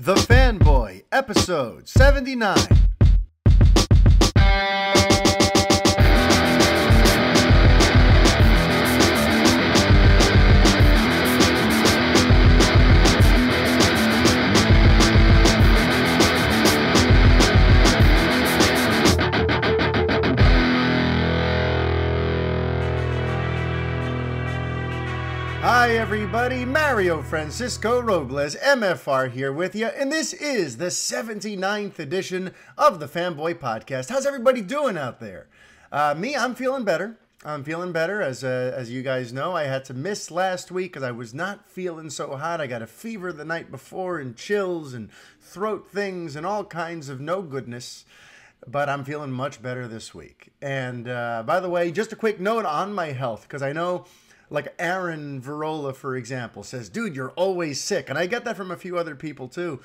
The Fanboy, episode 79. Hi everybody, Mario-Francisco Robles, MFR here with you, and this is the 79th edition of the Fanboy Podcast. How's everybody doing out there? I'm feeling better. As you guys know, I had to miss last week because I was not feeling so hot. I got a fever the night before and chills and throat things and all kinds of no goodness. But I'm feeling much better this week. And by the way, just a quick note on my health, because I know like Aaron Verola, for example, says, dude, you're always sick. And I get that from a few other people too.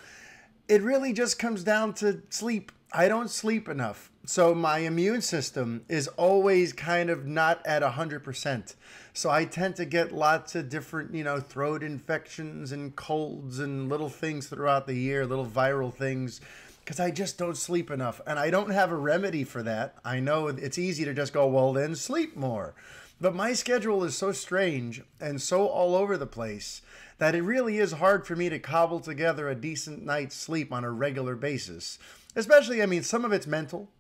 It really just comes down to sleep. I don't sleep enough. So my immune system is always kind of not at 100%. So I tend to get lots of different, throat infections and colds and little things throughout the year, little viral things, because I just don't sleep enough. And I don't have a remedy for that. I know it's easy to just go, well, then sleep more. But my schedule is so strange and so all over the place that it really is hard for me to cobble together a decent night's sleep on a regular basis. Especially, some of it's mental.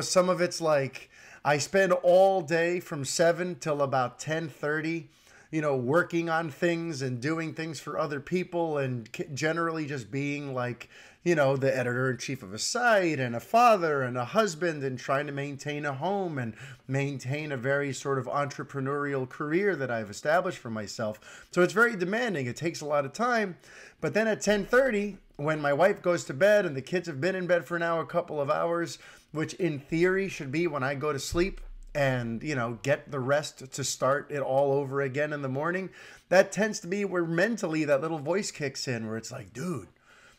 Some of it's like I spend all day from 7 till about 10:30, working on things and doing things for other people and generally just being like, the editor-in-chief of a site and a father and a husband and trying to maintain a home and maintain a very sort of entrepreneurial career that I've established for myself. So it's very demanding. It takes a lot of time. But then at 10:30, when my wife goes to bed and the kids have been in bed for now a couple of hours, which in theory should be when I go to sleep and, get the rest to start it all over again in the morning, that tends to be where mentally that little voice kicks in where it's like, dude,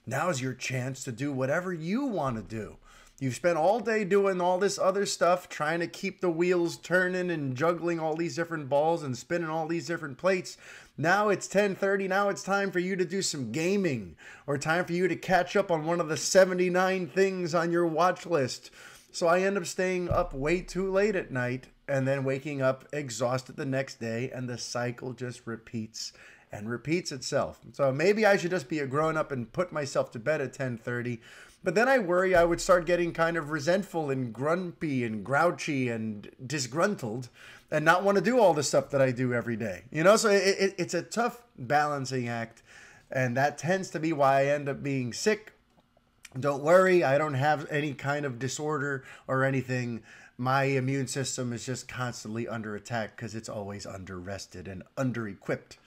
now's your chance to do whatever you want to do. You've spent all day doing all this other stuff, trying to keep the wheels turning and juggling all these different balls and spinning all these different plates. Now it's 10:30. Now it's time for you to do some gaming or time for you to catch up on one of the 79 things on your watch list. So I end up staying up way too late at night and then waking up exhausted the next day, and the cycle just repeats and repeats itself. So maybe I should just be a grown-up and put myself to bed at 10:30. But then I worry I would start getting kind of resentful and grumpy and grouchy and disgruntled and not want to do all the stuff that I do every day. So it's a tough balancing act, and that tends to be why I end up being sick. Don't worry, I don't have any kind of disorder or anything. My immune system is just constantly under attack because it's always under-rested and under-equipped.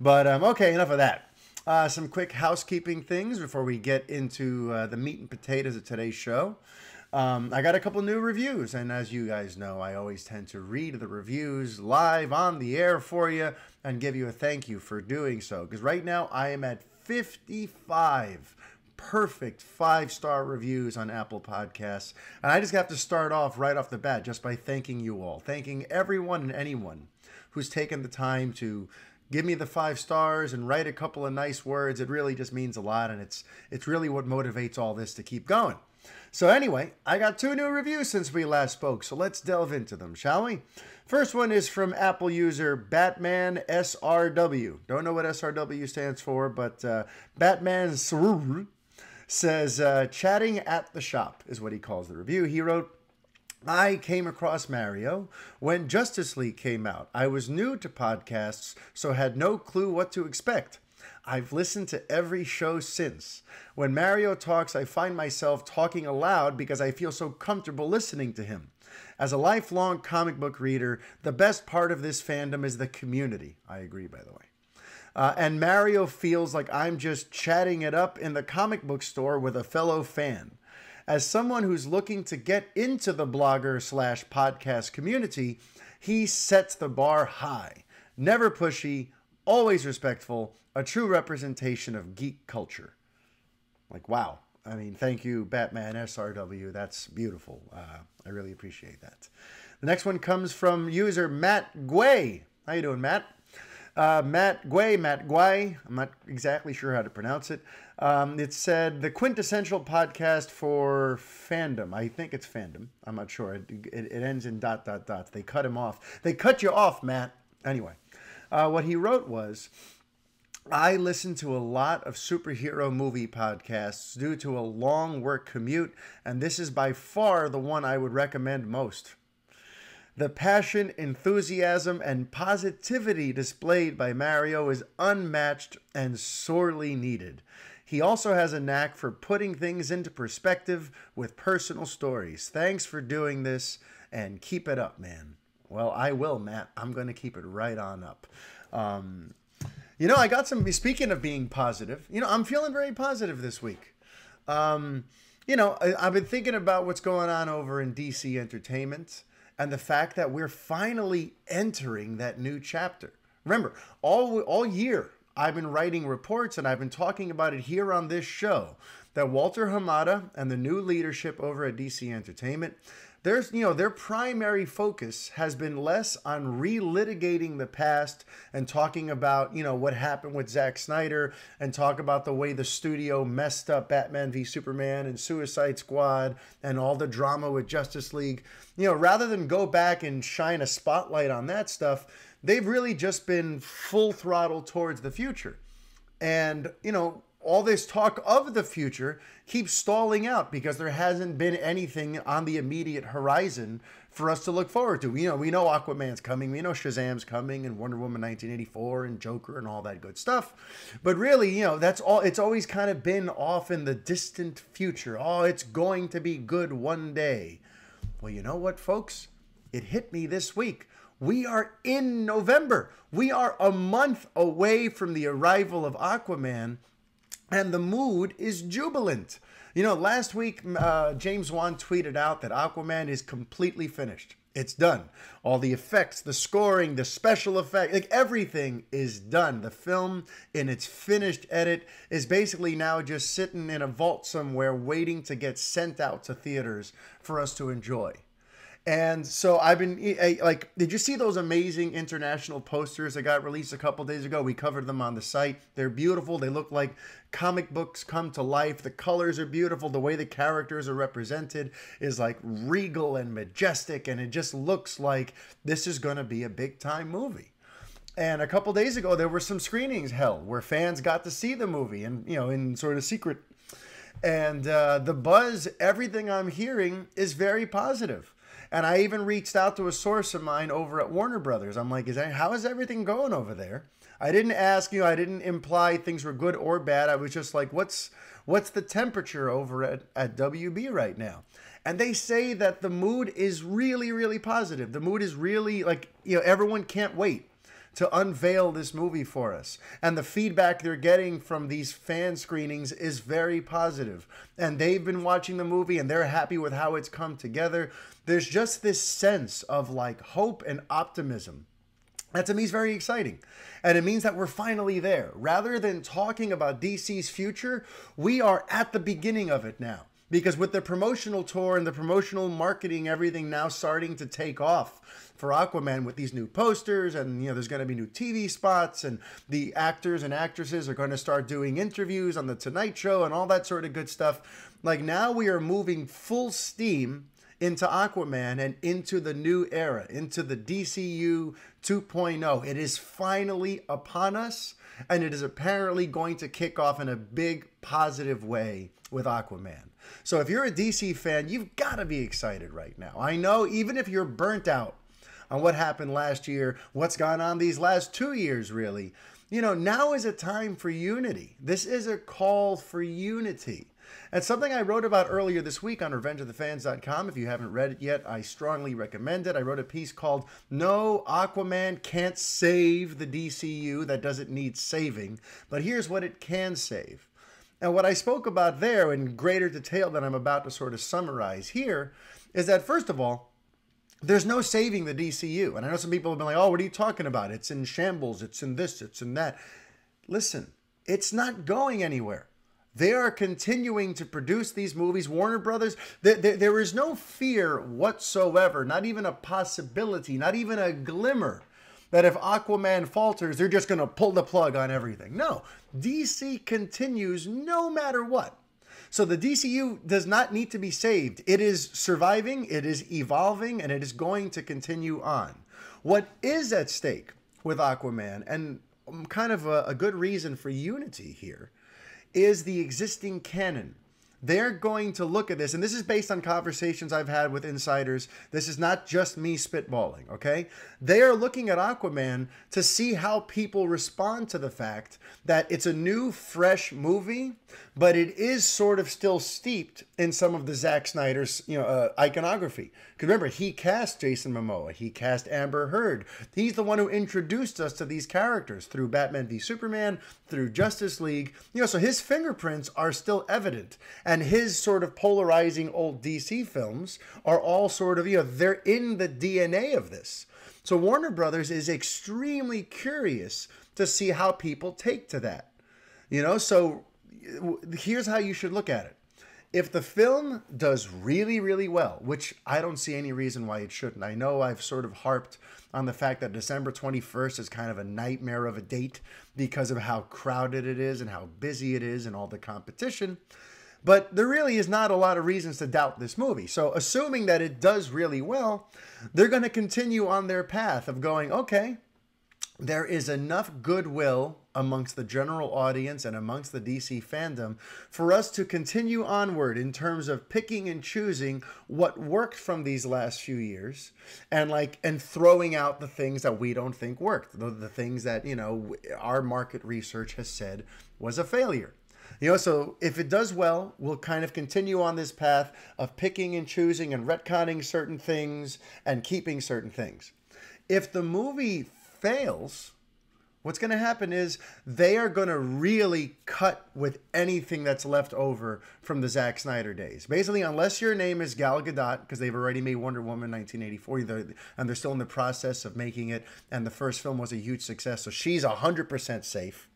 But okay, enough of that. Some quick housekeeping things before we get into the meat and potatoes of today's show. I got a couple new reviews, and as you guys know, I always tend to read the reviews live on the air for you and give you a thank you for doing so. Because right now I am at 55 perfect 5-star reviews on Apple Podcasts. And I just have to start off right off the bat just by thanking you all. Thanking everyone and anyone who's taken the time to give me the 5 stars and write a couple of nice words. It really just means a lot, and it's really what motivates all this to keep going. So anyway, I got 2 new reviews since we last spoke, so let's delve into them, shall we? First one is from Apple user Batman SRW. Don't know what SRW stands for, but Batman SRW says, chatting at the shop is what he calls the review. He wrote, I came across Mario when Justice League came out. I was new to podcasts, so had no clue what to expect. I've listened to every show since. When Mario talks, I find myself talking aloud because I feel so comfortable listening to him. As a lifelong comic book reader, the best part of this fandom is the community. I agree, by the way. And Mario feels like I'm just chatting it up in the comic book store with a fellow fan. As someone who's looking to get into the blogger/podcast community, he sets the bar high. Never pushy, always respectful, a true representation of geek culture. Like, wow. Thank you, Batman SRW. That's beautiful. I really appreciate that. The next one comes from user Matt Guay. How you doing, Matt? Matt Guay, I'm not exactly sure how to pronounce it. It said the quintessential podcast for fandom. I think it's fandom. I'm not sure. It ends in ... They cut him off. They cut you off, Matt. Anyway, what he wrote was, I listen to a lot of superhero movie podcasts due to a long work commute, and this is by far the one I would recommend most. The passion, enthusiasm, and positivity displayed by Mario is unmatched and sorely needed. He also has a knack for putting things into perspective with personal stories. Thanks for doing this, and keep it up, man. Well, I will, Matt. I'm going to keep it right on up. I got some, speaking of being positive, I'm feeling very positive this week. I've been thinking about what's going on over in DC Entertainment and the fact that we're finally entering that new chapter. Remember, all year, I've been writing reports and I've been talking about it here on this show, that Walter Hamada and the new leadership over at DC Entertainment, their primary focus has been less on relitigating the past and talking about, what happened with Zack Snyder and talk about the way the studio messed up Batman v Superman and Suicide Squad and all the drama with Justice League. Rather than go back and shine a spotlight on that stuff, they've really just been full throttle towards the future. And, all this talk of the future keeps stalling out because there hasn't been anything on the immediate horizon for us to look forward to. We know Aquaman's coming, we know Shazam's coming, and Wonder Woman 1984 and Joker and all that good stuff. But really, that's all. It's always kind of been off in the distant future. Oh, it's going to be good one day. Well, you know what, folks? It hit me this week. We are in November. We are a month away from the arrival of Aquaman, and the mood is jubilant. Last week, James Wan tweeted out that Aquaman is completely finished. It's done. All the effects, the scoring, the special effects, everything is done. The film in its finished edit is basically now just sitting in a vault somewhere waiting to get sent out to theaters for us to enjoy. And so I've been did you see those amazing international posters that got released a couple days ago? We covered them on the site. They're beautiful. They look like comic books come to life. The colors are beautiful. The way the characters are represented is like regal and majestic. And it just looks like this is going to be a big time movie. And a couple days ago, there were some screenings held where fans got to see the movie and, in sort of secret. And the buzz, everything I'm hearing is very positive. And I even reached out to a source of mine over at Warner Brothers. I'm like, how is everything going over there? I didn't ask I didn't imply things were good or bad. I was just like, what's the temperature over at WB right now? And they say that the mood is really, really positive. The mood is really everyone can't wait to unveil this movie for us. And the feedback they're getting from these fan screenings is very positive. And they've been watching the movie and they're happy with how it's come together. There's just this sense of hope and optimism. That to me is very exciting. And it means that we're finally there. Rather than talking about DC's future, we are at the beginning of it now. Because with the promotional tour and the promotional marketing, everything now starting to take off for Aquaman with these new posters and, there's going to be new TV spots and the actors and actresses are going to start doing interviews on The Tonight Show and all that sort of good stuff. Now we are moving full steam into Aquaman and into the new era, into the DCU 2.0. It is finally upon us, and it is apparently going to kick off in a big positive way with Aquaman. So if you're a DC fan, you've got to be excited right now. I know even if you're burnt out on what happened last year, what's gone on these last 2 years really, now is a time for unity. This is a call for unity. And something I wrote about earlier this week on revengeofthefans.com. If you haven't read it yet, I strongly recommend it. I wrote a piece called No, Aquaman Can't Save the DCU That Doesn't Need Saving, but here's what it can save. And what I spoke about there in greater detail than I'm about to sort of summarize here is that, first of all, there's no saving the DCU. And I know some people have been like, oh, what are you talking about? It's in shambles. It's in this. It's in that. Listen, it's not going anywhere. They are continuing to produce these movies. Warner Brothers, there is no fear whatsoever, not even a possibility, not even a glimmer that if Aquaman falters, they're just going to pull the plug on everything. No, DC continues no matter what. So the DCU does not need to be saved. It is surviving, it is evolving, and it is going to continue on. What is at stake with Aquaman, and kind of a good reason for unity here, is the existing canon. They're going to look at this, and this is based on conversations I've had with insiders. This is not just me spitballing, okay? They are looking at Aquaman to see how people respond to the fact that it's a new, fresh movie, but it is sort of still steeped in some of the Zack Snyder's, iconography. Because remember, he cast Jason Momoa. He cast Amber Heard. He's the one who introduced us to these characters through Batman v Superman, through Justice League. So his fingerprints are still evident. And his sort of polarizing old DC films are all sort of, they're in the DNA of this. So Warner Brothers is extremely curious to see how people take to that. So here's how you should look at it. If the film does really, really well, which I don't see any reason why it shouldn't. I know I've sort of harped on the fact that December 21st is kind of a nightmare of a date because of how crowded it is and how busy it is and all the competition. But there really is not a lot of reasons to doubt this movie. So assuming that it does really well, they're going to continue on their path of going, okay, there is enough goodwill amongst the general audience and amongst the DC fandom for us to continue onward in terms of picking and choosing what worked from these last few years and throwing out the things that we don't think worked, the things that, our market research has said was a failure. So if it does well, we'll kind of continue on this path of picking and choosing and retconning certain things and keeping certain things. If the movie fails, what's going to happen is they are going to really cut with anything that's left over from the Zack Snyder days. Basically, unless your name is Gal Gadot, because they've already made Wonder Woman 1984, and they're still in the process of making it, and the first film was a huge success, so she's 100% safe.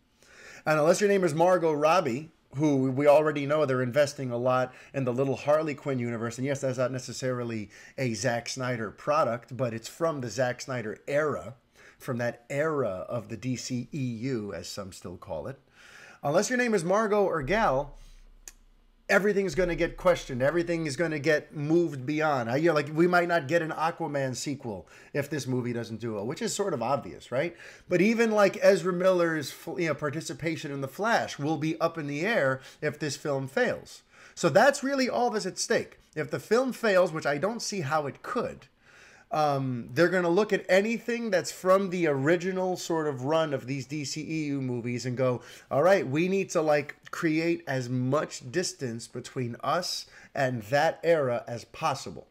And unless your name is Margot Robbie, who we already know they're investing a lot in the little Harley Quinn universe. And yes, that's not necessarily a Zack Snyder product, but it's from the Zack Snyder era, from that era of the DCEU, as some still call it. Unless your name is Margot or Gal, everything's going to get questioned. Everything is going to get moved beyond. We might not get an Aquaman sequel if this movie doesn't do well, which is sort of obvious, right? But even like Ezra Miller's participation in The Flash will be up in the air if this film fails. So that's really all that's at stake. If the film fails, which I don't see how it could, they're going to look at anything that's from the original sort of run of these DCEU movies and go, all right, we need to create as much distance between us and that era as possible.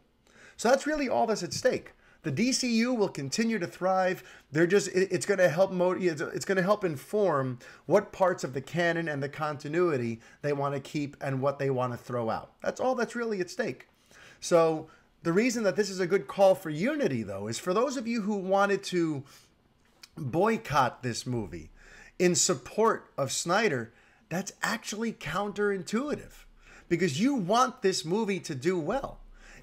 So that's really all that's at stake. The DCU will continue to thrive. It's going to help it's going to help inform what parts of the canon and the continuity they want to keep and what they want to throw out. That's all that's really at stake. So the reason that this is a good call for unity, though, is for those of you who wanted to boycott this movie in support of Snyder, that's actually counterintuitive because you want this movie to do well.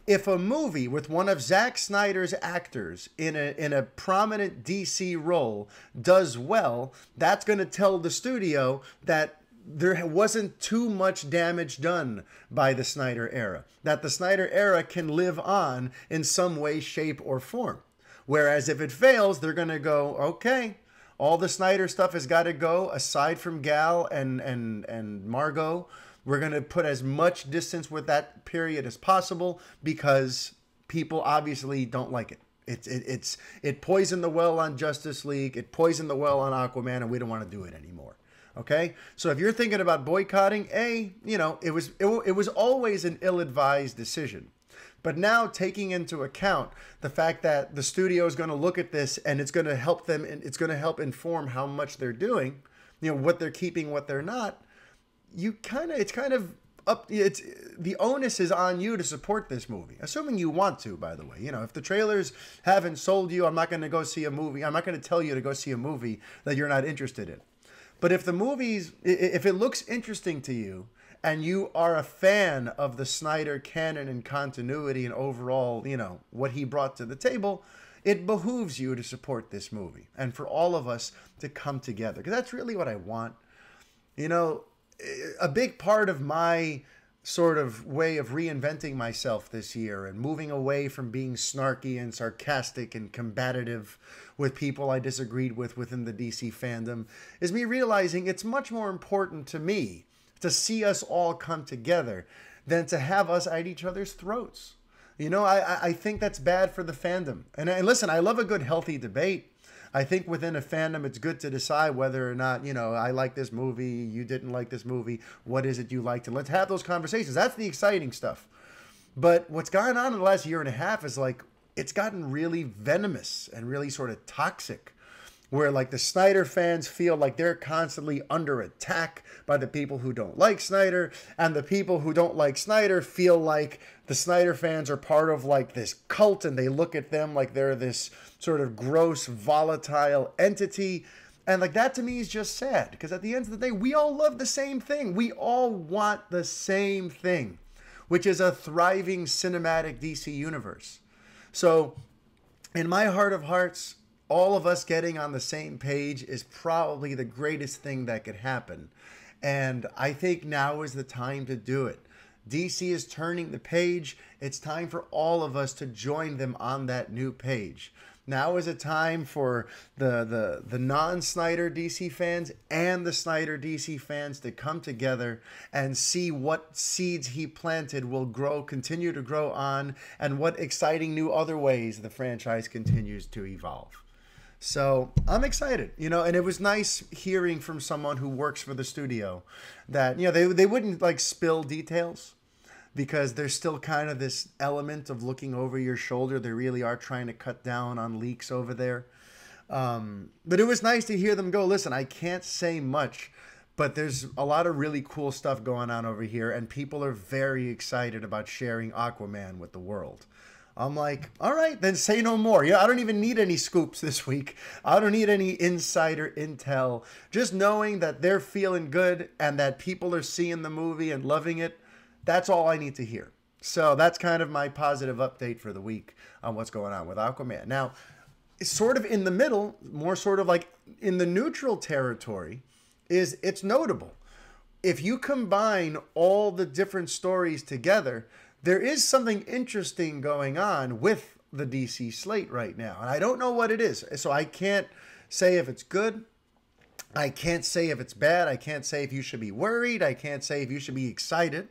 If a movie with one of Zack Snyder's actors in a prominent DC role does well, that's going to tell the studio that there wasn't too much damage done by the Snyder era, that the Snyder era can live on in some way, shape, or form. Whereas if it fails, they're going to go, okay, all the Snyder stuff has got to go, aside from Gal and Margot. We're going to put as much distance with that period as possible because people obviously don't like it. It poisoned the well on Justice League. It poisoned the well on Aquaman, and we don't want to do it anymore. Okay, so if you're thinking about boycotting, it was always an ill-advised decision. But now taking into account the fact that the studio is going to look at this and it's going to help them, and it's going to help inform how much they're doing, what they're keeping, what they're not. It's the onus is on you to support this movie, assuming you want to, by the way. If the trailers haven't sold you, I'm not going to go see a movie. I'm not going to tell you to go see a movie that you're not interested in. But if if it looks interesting to you and you are a fan of the Snyder canon and continuity and overall, what he brought to the table, it behooves you to support this movie and for all of us to come together, because that's really what I want. You know, a big part of my sort of way of reinventing myself this year and moving away from being snarky and sarcastic and combative with people I disagreed with within the DC fandom is me realizing it's much more important to me to see us all come together than to have us at each other's throats. You know, I think that's bad for the fandom. And listen, I love a good, healthy debate. I think within a fandom, it's good to decide whether or not, you know, I like this movie, you didn't like this movie, what is it you liked? And let's have those conversations. That's the exciting stuff. But what's gone on in the last year and a half is like, it's gotten really venomous and really sort of toxic, where like the Snyder fans feel like they're constantly under attack by the people who don't like Snyder, and the people who don't like Snyder feel like the Snyder fans are part of like this cult, and they look at them like they're this sort of gross, volatile entity. And like that to me is just sad, because at the end of the day, we all love the same thing. We all want the same thing, which is a thriving cinematic DC universe. So in my heart of hearts, all of us getting on the same page is probably the greatest thing that could happen. And I think now is the time to do it. DC is turning the page. It's time for all of us to join them on that new page. Now is a time for the non-Snyder DC fans and the Snyder DC fans to come together and see what seeds he planted will grow, continue to grow on, and what exciting new other ways the franchise continues to evolve. So I'm excited, you know, and it was nice hearing from someone who works for the studio that, you know, they wouldn't like spill details, because there's still kind of this element of looking over your shoulder. They really are trying to cut down on leaks over there. But it was nice to hear them go, listen, I can't say much, but there's a lot of really cool stuff going on over here, and people are very excited about sharing Aquaman with the world. I'm like, all right, then say no more. Yeah, I don't even need any scoops this week. I don't need any insider intel. Just knowing that they're feeling good and that people are seeing the movie and loving it, that's all I need to hear. So that's kind of my positive update for the week on what's going on with Aquaman. Now, it's sort of in the middle, more sort of like in the neutral territory, is it's notable. If you combine all the different stories together, there is something interesting going on with the DC slate right now. And I don't know what it is. So I can't say if it's good. I can't say if it's bad. I can't say if you should be worried. I can't say if you should be excited.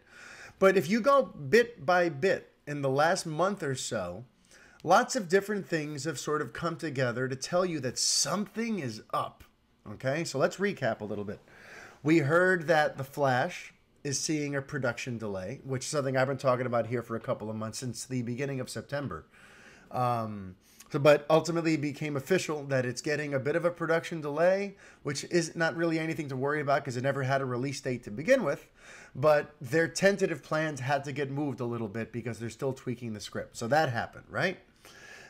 But if you go bit by bit in the last month or so, lots of different things have sort of come together to tell you that something is up. Okay, so let's recap a little bit. We heard that The Flash is seeing a production delay, which is something I've been talking about here for a couple of months, since the beginning of September. But ultimately it became official that it's getting a bit of a production delay, which is not really anything to worry about because it never had a release date to begin with. But their tentative plans had to get moved a little bit because they're still tweaking the script. So that happened, right?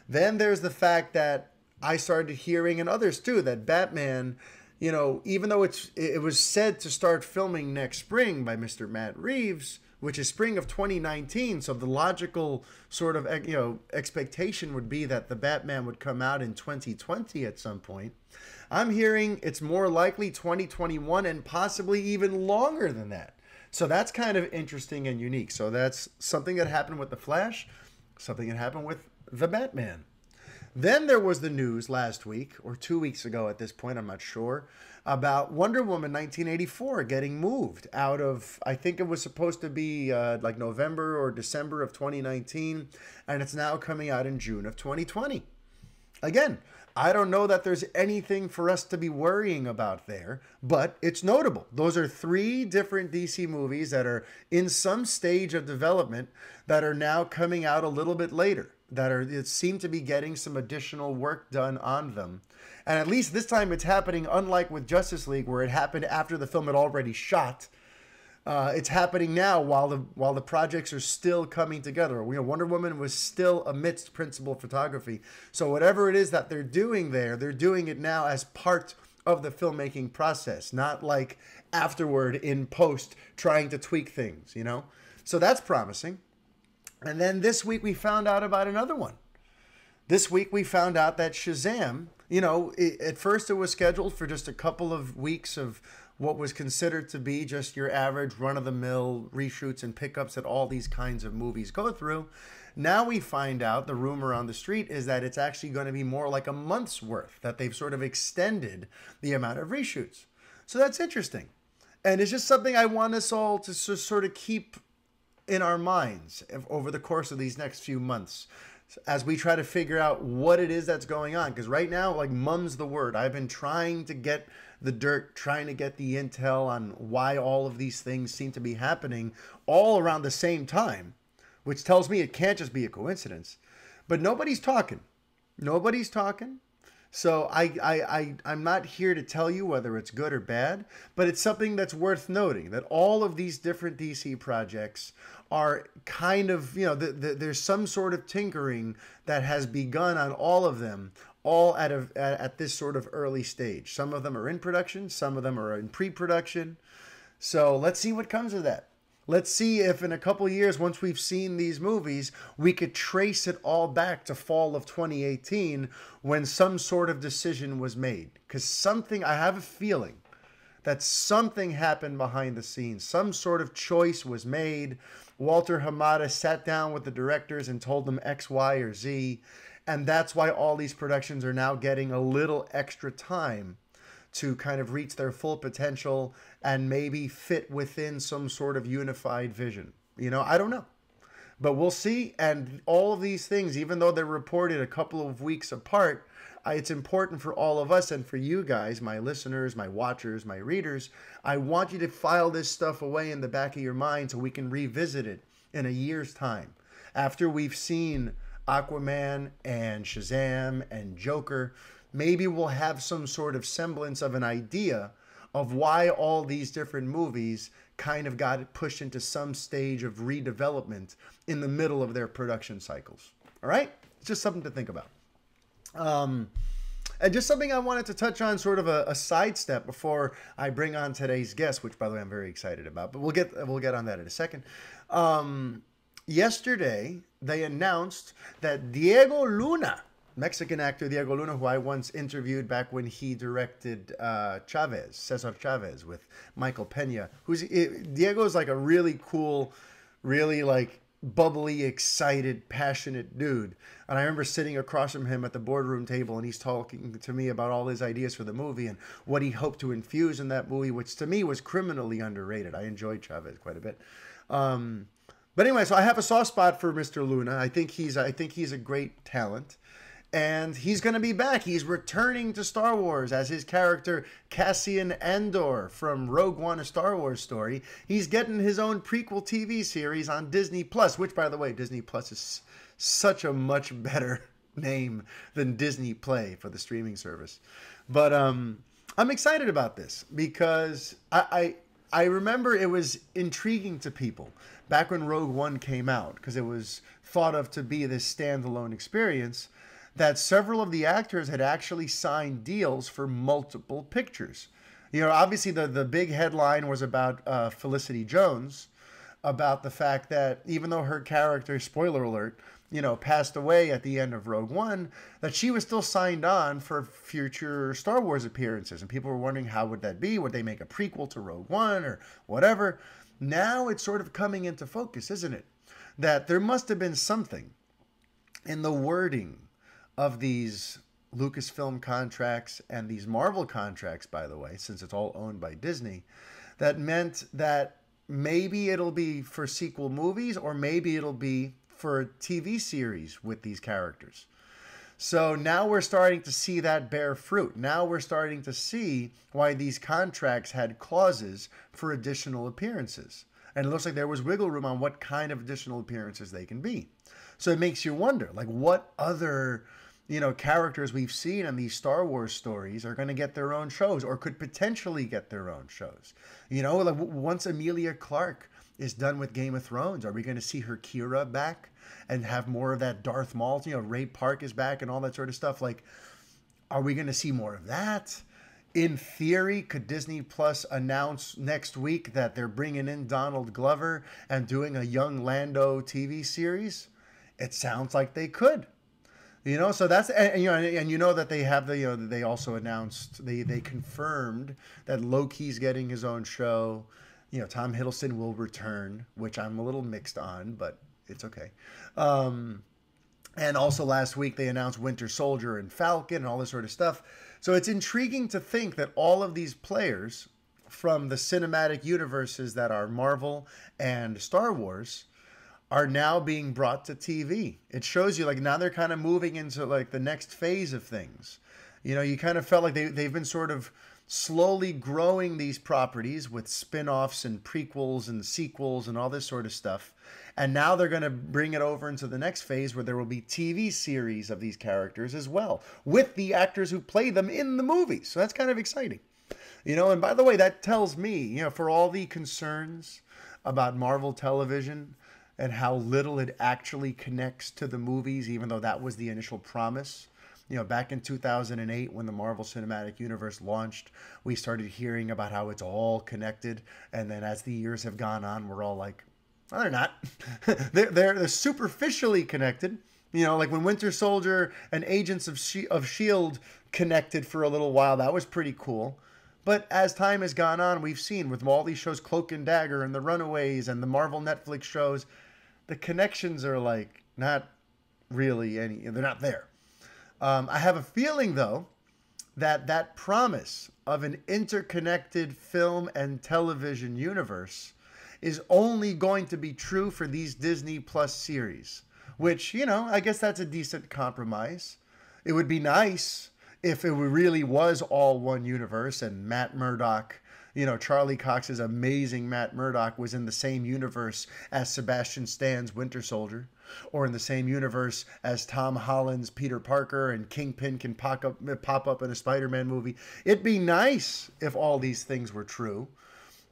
Then there's the fact that I started hearing, and others too, that Batman, you know, even though it was said to start filming next spring by Mr. Matt Reeves, which is spring of 2019. So the logical sort of, you know, expectation would be that the Batman would come out in 2020 at some point. I'm hearing it's more likely 2021 and possibly even longer than that. So that's kind of interesting and unique. So that's something that happened with The Flash, something that happened with the Batman. Then there was the news last week, or 2 weeks ago at this point, I'm not sure, about Wonder Woman 1984 getting moved out of, I think it was supposed to be like November or December of 2019, and it's now coming out in June of 2020. Again, I don't know that there's anything for us to be worrying about there, but it's notable. Those are 3 different DC movies that are in some stage of development that are now coming out a little bit later, that seem to be getting some additional work done on them. And at least this time it's happening, unlike with Justice League, where it happened after the film had already shot. It's happening now while the projects are still coming together. You know, Wonder Woman was still amidst principal photography. So whatever it is that they're doing there, they're doing it now as part of the filmmaking process, not like afterward in post trying to tweak things, you know? So that's promising. And then this week we found out about another one. This week we found out that Shazam, at first it was scheduled for just a couple of weeks of what was considered to be just your average run-of-the-mill reshoots and pickups that all these kinds of movies go through. Now we find out, the rumor on the street is that it's actually going to be more like a month's worth, that they've sort of extended the amount of reshoots. So that's interesting. And it's just something I want us all to sort of keep in our minds over the course of these next few months as we try to figure out what it is that's going on. Because right now, like, mum's the word. I've been trying to get the dirt, trying to get the intel on why all of these things seem to be happening all around the same time, which tells me it can't just be a coincidence. But nobody's talking. Nobody's talking. So I'm not here to tell you whether it's good or bad, but it's something that's worth noting, that all of these different DC projects are kind of, there's some sort of tinkering that has begun on all of them, all at this sort of early stage. Some of them are in production, some of them are in pre-production. So let's see what comes of that. Let's see if in a couple of years, once we've seen these movies, we could trace it all back to fall of 2018 when some sort of decision was made. Because I have a feeling that something happened behind the scenes. Some sort of choice was made. Walter Hamada sat down with the directors and told them X, Y, or Z. And that's why all these productions are now getting a little extra time to kind of reach their full potential and maybe fit within some sort of unified vision. I don't know. But we'll see. And all of these things, even though they're reported a couple of weeks apart, it's important for all of us and for you guys, my listeners, my watchers, my readers. I want you to file this stuff away in the back of your mind so we can revisit it in a year's time. After we've seen Aquaman and Shazam and Joker, maybe we'll have some sort of semblance of an idea of why all these different movies kind of got pushed into some stage of redevelopment in the middle of their production cycles. All right? It's just something to think about. And just something I wanted to touch on, sort of a sidestep before I bring on today's guest, which, by the way, I'm very excited about. But we'll get on that in a second. Yesterday, they announced that Diego Luna, Mexican actor Diego Luna, who I once interviewed back when he directed Cesar Chavez with Michael Pena. Diego's like a really cool, really like bubbly, excited, passionate dude. And I remember sitting across from him at the boardroom table, and he's talking to me about all his ideas for the movie and what he hoped to infuse in that movie, which to me was criminally underrated. I enjoyed Chavez quite a bit. But anyway, so I have a soft spot for Mr. Luna. I think he's a great talent. And he's going to be back. He's returning to Star Wars as his character Cassian Andor from Rogue One, A Star Wars Story. He's getting his own prequel TV series on Disney Plus, which, by the way, Disney Plus is such a much better name than Disney Play for the streaming service. But I'm excited about this because I remember it was intriguing to people back when Rogue One came out, because it was thought of to be this standalone experience, that several of the actors had actually signed deals for multiple pictures. Obviously the big headline was about Felicity Jones, about the fact that even though her character, spoiler alert, passed away at the end of Rogue One, that she was still signed on for future Star Wars appearances. And people were wondering, how would that be? Would they make a prequel to Rogue One or whatever? Now it's sort of coming into focus, isn't it? That there must have been something in the wording of these Lucasfilm contracts and these Marvel contracts, by the way, since it's all owned by Disney, that meant that maybe it'll be for sequel movies or maybe it'll be for a TV series with these characters. So now we're starting to see that bear fruit. Now we're starting to see why these contracts had clauses for additional appearances. And it looks like there was wiggle room on what kind of additional appearances they can be. So it makes you wonder, like, what other characters we've seen in these Star Wars stories are going to get their own shows or could potentially get their own shows. Like once Emilia Clarke is done with Game of Thrones, are we going to see her Kira back and have more of that Darth Maul? Ray Park is back and all that sort of stuff. Like, are we going to see more of that? In theory, could Disney Plus announce next week that they're bringing in Donald Glover and doing a young Lando TV series? It sounds like they could. So that's and you know that they have they also announced they confirmed that Loki's getting his own show. Tom Hiddleston will return, which I'm a little mixed on, but it's okay. And also last week they announced Winter Soldier and Falcon and all this sort of stuff. So it's intriguing to think that all of these players from the cinematic universes that are Marvel and Star Wars are now being brought to TV. It shows you now they're kind of moving into the next phase of things. You kind of felt like they've been sort of slowly growing these properties with spin-offs and prequels and sequels and all this sort of stuff. And now they're going to bring it over into the next phase where there will be TV series of these characters as well, with the actors who play them in the movies. So that's kind of exciting. And by the way, that tells me, for all the concerns about Marvel television and how little it actually connects to the movies, even though that was the initial promise. Back in 2008, when the Marvel Cinematic Universe launched, we started hearing about how it's all connected. And then as the years have gone on, we're all like, well, they're not. they're superficially connected. Like when Winter Soldier and Agents of S.H.I.E.L.D. connected for a little while, that was pretty cool. But as time has gone on, we've seen with all these shows, Cloak and Dagger and The Runaways and the Marvel Netflix shows, the connections are not really they're not there. I have a feeling, though, that promise of an interconnected film and television universe is only going to be true for these Disney Plus series, which, I guess that's a decent compromise. It would be nice if it really was all one universe and Matt Murdock, Charlie Cox's amazing Matt Murdock was in the same universe as Sebastian Stan's Winter Soldier, or in the same universe as Tom Holland's Peter Parker, and Kingpin can pop up in a Spider-Man movie. It'd be nice if all these things were true,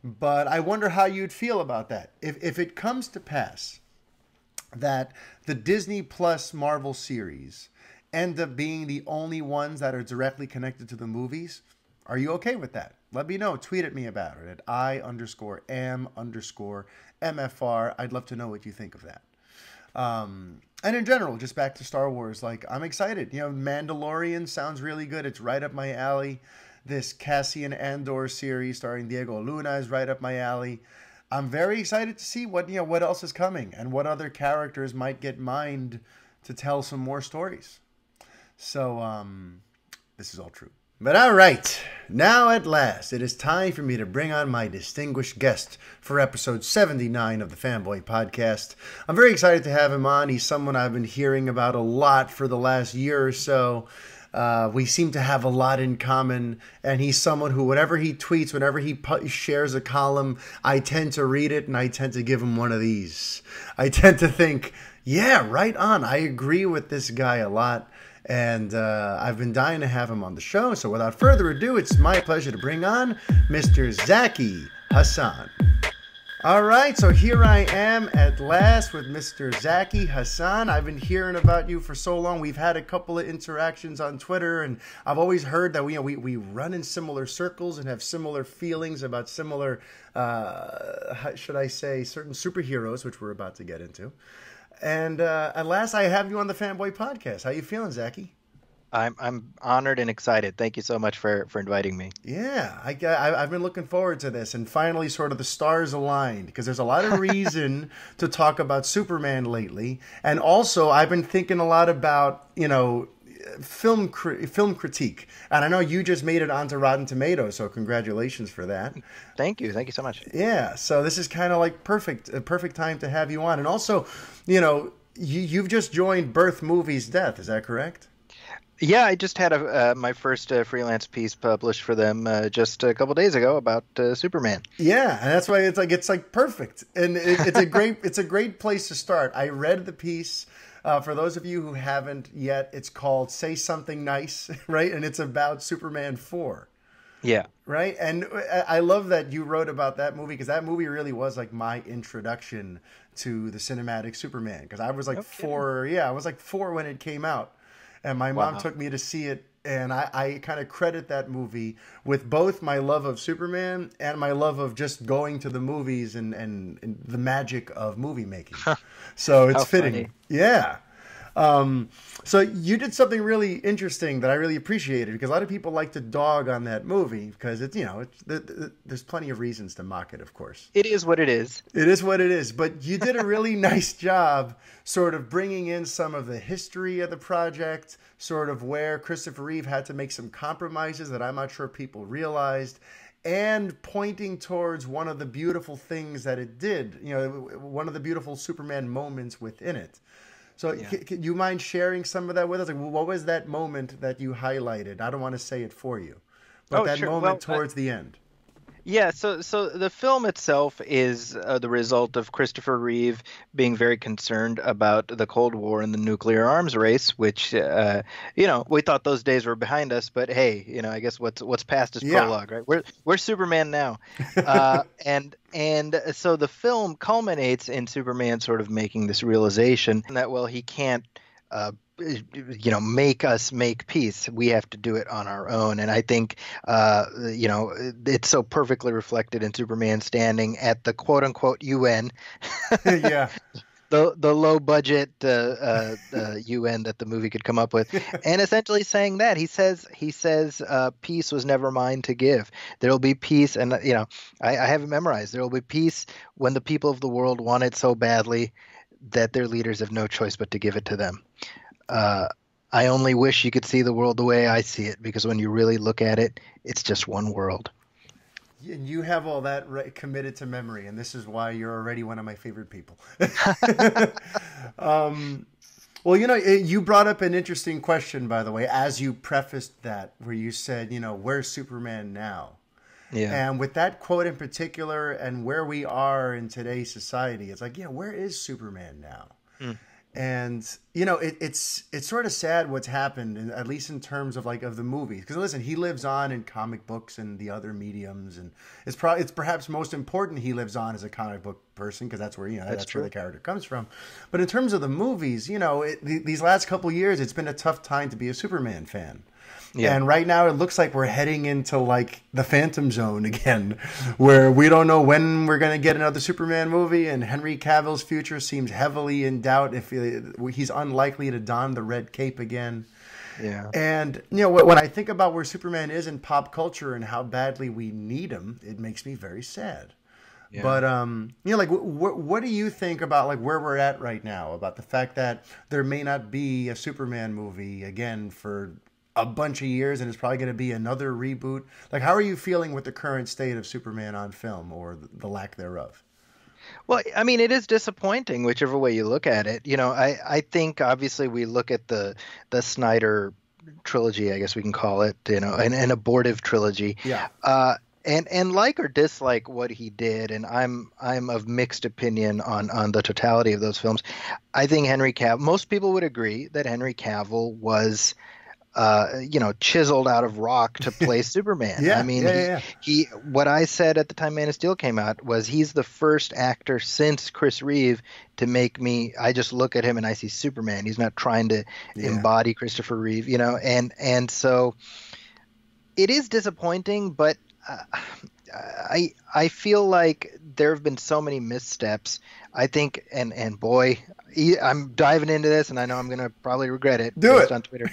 but I wonder how you'd feel about that. If it comes to pass that the Disney Plus Marvel series end up being the only ones that are directly connected to the movies, are you okay with that? Let me know. Tweet at me about it at I_am_MFR. I'd love to know what you think of that. And in general, just back to Star Wars, I'm excited. Mandalorian sounds really good. It's right up my alley. This Cassian Andor series starring Diego Luna is right up my alley. I'm very excited to see what else is coming and what other characters might get mined to tell some more stories. So, this is all true. But all right, now at last, it is time for me to bring on my distinguished guest for episode 79 of the Fanboy Podcast. I'm very excited to have him on. He's someone I've been hearing about a lot for the last year or so. We seem to have a lot in common, and he's someone who, whenever he tweets, whenever he shares a column, I tend to read it, and I tend to give him one of these. I tend to think, yeah, right on. I agree with this guy a lot. And I've been dying to have him on the show. So without further ado, it's my pleasure to bring on Mr. Zaki Hasan. All right, so here I am at last with Mr. Zaki Hasan. I've been hearing about you for so long. We've had a couple of interactions on Twitter, and I've always heard that we run in similar circles and have similar feelings about similar, should I say, certain superheroes, which we're about to get into. And at last, I have you on the Fanboy Podcast. How you feeling, Zaki? I'm honored and excited. Thank you so much for inviting me. Yeah, I've been looking forward to this, and finally, sort of the stars aligned, because there's a lot of reason to talk about Superman lately, and also I've been thinking a lot about film critique, and I know you just made it onto Rotten Tomatoes, so congratulations for that. Thank you so much. Yeah, so this is kind of like a perfect time to have you on, and also, you've just joined Birth Movies Death, is that correct? Yeah, I just had my first freelance piece published for them just a couple days ago about Superman. Yeah, and that's why it's like perfect, and it's a great place to start. I read the piece. For those of you who haven't yet, it's called "Say Something Nice," right? And it's about Superman 4. Yeah. Right, and I love that you wrote about that movie, because that movie really was like my introduction to the cinematic Superman. Because I was like four. Yeah, I was like 4 when it came out. And my mom took me to see it, and I kind of credit that movie with both my love of Superman and my love of just going to the movies and the magic of movie making. So it's fitting. Funny. Yeah. So you did something really interesting that I really appreciated, because a lot of people like to dog on that movie because it's, there's plenty of reasons to mock it, of course. It is what it is. It is what it is. But you did a really nice job sort of bringing in some of the history of the project, sort of where Christopher Reeve had to make some compromises that I'm not sure people realized, and pointing towards one of the beautiful things that it did, one of the beautiful Superman moments within it. So can you mind sharing some of that with us? Like, what was that moment that you highlighted? I don't want to say it for you, but that moment towards the end. Yeah, so the film itself is the result of Christopher Reeve being very concerned about the Cold War and the nuclear arms race, which we thought those days were behind us, but hey, I guess what's past is prologue, right? We're Superman now, and so the film culminates in Superman sort of making this realization that he can't make us make peace. We have to do it on our own. And I think, it's so perfectly reflected in Superman standing at the quote unquote UN. Yeah. The low budget UN that the movie could come up with, and essentially saying that he says peace was never mine to give. There will be peace, and I have it memorized. There will be peace when the people of the world want it so badly that their leaders have no choice but to give it to them. I only wish you could see the world the way I see it, because when you really look at it, it's just one world. And you have all that committed to memory, and this is why you're already one of my favorite people. Well, you brought up an interesting question, by the way, as you prefaced that, where you said, where's Superman now? Yeah. And with that quote in particular, and where we are in today's society, it's like, where is Superman now? Mm. And it's sort of sad what's happened, at least in terms of of the movies. Because listen, he lives on in comic books and the other mediums, and it's perhaps most important he lives on as a comic book person, because that's where that's where the character comes from. But in terms of the movies, these last couple years, it's been a tough time to be a Superman fan. Yeah. And right now it looks like we're heading into the Phantom Zone again, where we don't know when we're going to get another Superman movie, and Henry Cavill's future seems heavily in doubt. If he's unlikely to don the red cape again. Yeah. And when I think about where Superman is in pop culture and how badly we need him, it makes me very sad. Yeah. But what do you think about where we're at right now, about the fact that there may not be a Superman movie again for a bunch of years, and it's probably going to be another reboot? How are you feeling with the current state of Superman on film, or the lack thereof? Well, I mean, it is disappointing, whichever way you look at it. I think obviously we look at the Snyder trilogy, I guess we can call it, an abortive trilogy. Yeah. And like or dislike what he did, and I'm of mixed opinion on the totality of those films. I think Henry Cavill, most people would agree that Henry Cavill was chiseled out of rock to play Superman. Yeah, I mean, he what I said at the time Man of Steel came out was he's the first actor since Chris Reeve to make me, I just look at him and I see Superman. He's not trying to embody Christopher Reeve, and so it is disappointing, but I feel like there have been so many missteps. I think, and boy, I'm diving into this, and I know I'm going to probably regret it. Do it on Twitter.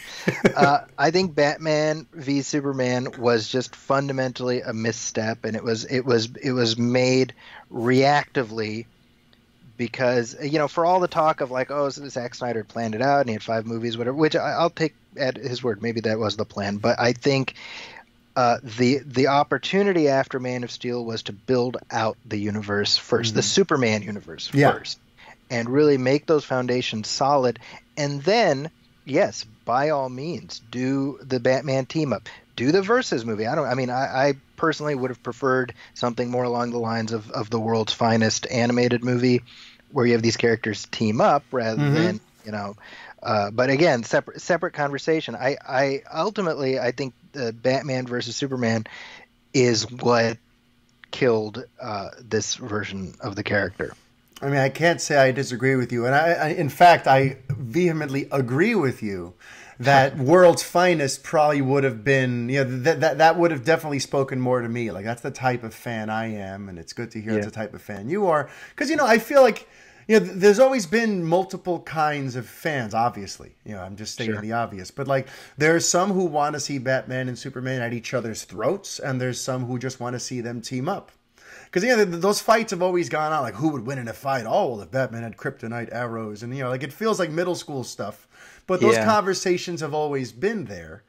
I think Batman v Superman was just fundamentally a misstep, and it was made reactively because for all the talk of Zack Snyder planned it out and he had 5 movies, whatever. Which I'll take at his word. Maybe that was the plan, but I think. The opportunity after Man of Steel was to build out the universe first, the Superman universe first, and really make those foundations solid. And then, yes, by all means, do the Batman team up, do the Versus movie. I personally would have preferred something more along the lines of the world's finest animated movie, where you have these characters team up rather than but again, separate conversation. I ultimately think Batman versus Superman is what killed this version of the character. I mean, I can't say I disagree with you, and I in fact, I vehemently agree with you that World's Finest probably would have been, that would have definitely spoken more to me. That's the type of fan I am, and it's good to hear it's the type of fan you are, because I feel like. there's always been multiple kinds of fans, obviously. I'm just stating the obvious. But, like, there's some who want to see Batman and Superman at each other's throats, and there's some who just want to see them team up. Because, those fights have always gone on, like, who would win in a fight? Oh, well, if Batman had kryptonite arrows. And, like, it feels like middle school stuff. But those conversations have always been there.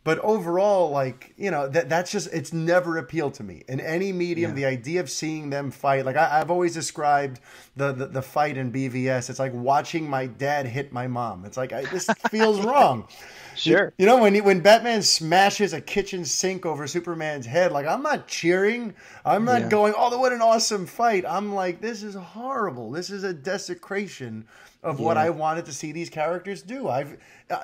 But overall, like, that's just, it's never appealed to me. In any medium, the idea of seeing them fight, like, I've always described the fight in BVS, it's like watching my dad hit my mom. It's like, this feels wrong. Sure. When Batman smashes a kitchen sink over Superman's head, like, I'm not cheering. I'm not going, oh, what an awesome fight. I'm like, this is horrible. This is a desecration of what I wanted to see these characters do.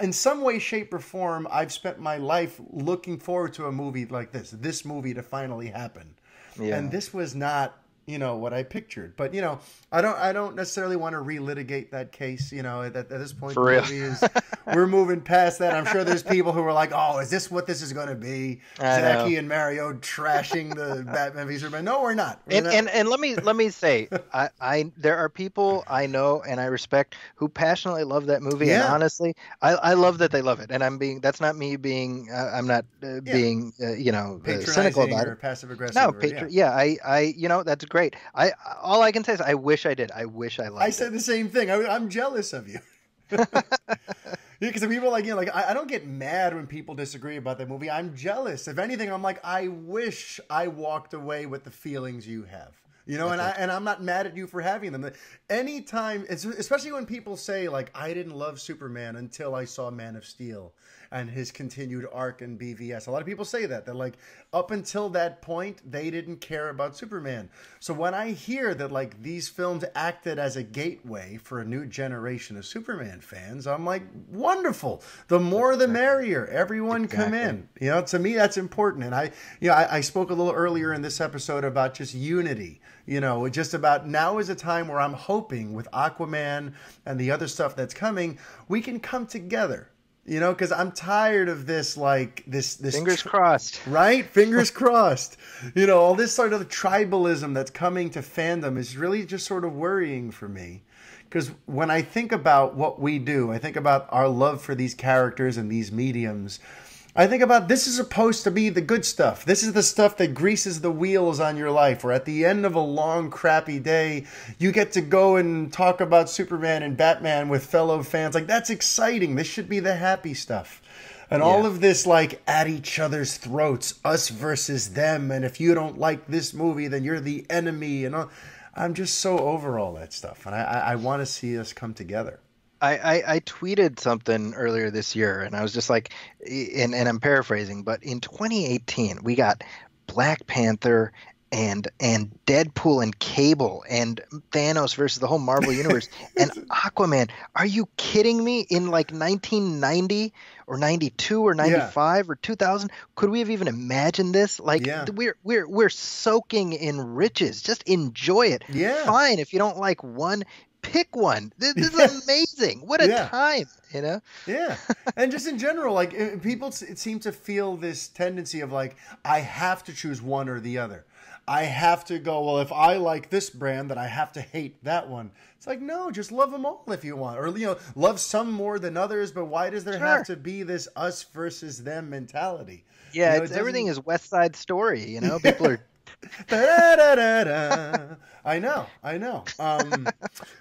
In some way, shape, or form, I've spent my life looking forward to a movie like this movie to finally happen. Yeah. And this was not, what I pictured. But, I don't necessarily want to relitigate that case, at this point. For real. We're moving past that. I'm sure there's people who are like, oh, is this what this is going to be? Zaki and Mario trashing the Batman v Superman. No, we're not. And let me say, there are people I know and I respect who passionately love that movie. And honestly, I love that they love it. And that's not me being, I'm not being, cynical about it. Passive aggressive. No, that's great. All I can say is I wish I did. I wish I liked it. I said the same thing. I'm jealous of you. Because people I don't get mad when people disagree about that movie. I'm jealous. If anything, I'm like, I wish I walked away with the feelings you have. And I'm not mad at you for having them. Anytime, especially when people say, like, I didn't love Superman until I saw Man of Steel and his continued arc in BVS. A lot of people say that. They're like, up until that point, they didn't care about Superman. So when I hear that, like, these films acted as a gateway for a new generation of Superman fans, I'm like, wonderful. The more the merrier. Everyone come in. To me, that's important. And I spoke a little earlier in this episode about just unity. Just about now is a time where I'm hoping with Aquaman and the other stuff that's coming, we can come together. Because I'm tired of this, like, this fingers crossed, right? Fingers crossed. All this sort of tribalism that's coming to fandom is really just sort of worrying for me. Because when I think about what we do, I think about our love for these characters and these mediums. I think about this is supposed to be the good stuff. This is the stuff that greases the wheels on your life, where at the end of a long, crappy day, you get to go and talk about Superman and Batman with fellow fans. Like, that's exciting. This should be the happy stuff. And all of this, like, at each other's throats, us versus them. And if you don't like this movie, then you're the enemy. And I'm just so over all that stuff. And I want to see us come together. I tweeted something earlier this year, and I was just like, and I'm paraphrasing, but in 2018, we got Black Panther and Deadpool and Cable and Thanos versus the whole Marvel universe and Aquaman. Are you kidding me? In like 1990 or 92 or 95 or 2000, could we have even imagined this? Like, we're soaking in riches. Just enjoy it. Yeah. Fine if you don't like one. Pick one. This is amazing. What a time, Yeah. And just in general, like, people seem to feel this tendency of, like, I have to choose one or the other. I have to go, well, if I like this brand, then I have to hate that one. It's like, no, just love them all if you want. Or, love some more than others, but why does there have to be this us versus them mentality? Yeah, everything is West Side Story, People are... I know.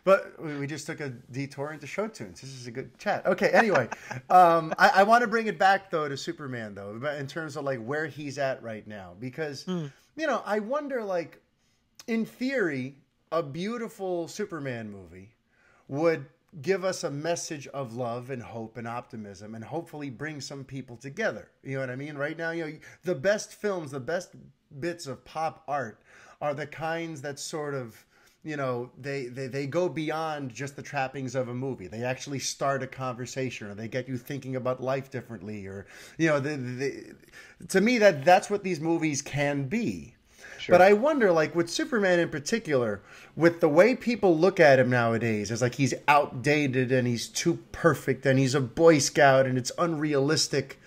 But we just took a detour into show tunes. This is a good chat. Okay, anyway, I want to bring it back, though, to Superman, though, in terms of, like, where he's at right now. Because, I wonder, like, in theory, a beautiful Superman movie would give us a message of love and hope and optimism and hopefully bring some people together. You know what I mean? Right now, the best films, the best bits of pop art are the kinds that sort of, they go beyond just the trappings of a movie. They actually start a conversation, or they get you thinking about life differently, or, to me, that's what these movies can be. Sure. But I wonder, like, with Superman in particular, with the way people look at him nowadays, it's like he's outdated and he's too perfect and he's a Boy Scout and it's unrealistic.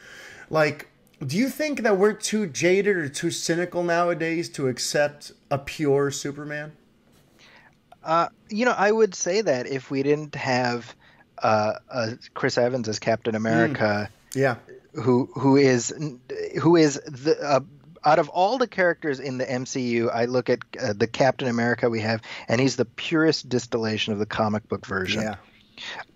Like, do you think that we're too jaded or too cynical nowadays to accept a pure Superman? I would say that if we didn't have Chris Evans as Captain America, Yeah. who is the out of all the characters in the MCU, I look at the Captain America we have, and he's the purest distillation of the comic book version.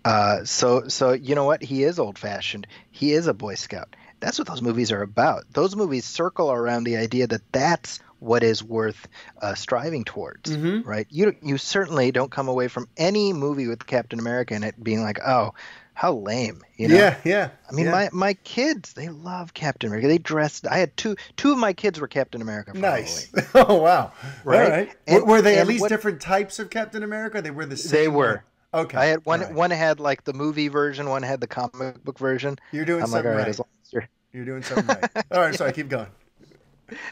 Yeah. So you know what? He is old-fashioned. He is a Boy Scout. That's what those movies are about. Those movies circle around the idea that that's what is worth striving towards, right? You certainly don't come away from any movie with Captain America in it being like, oh, how lame, you know? Yeah. I mean, my kids, they love Captain America. They dressed. I had two of my kids were Captain America. For Nice. Halloween. Oh wow. Right? All right. And, were they at least different types of Captain America? They were the same. They were. Okay. I had one. Right. One had like the movie version. One had the comic book version. You're doing something right. As long as you're doing something right. All right. Sorry. Keep going.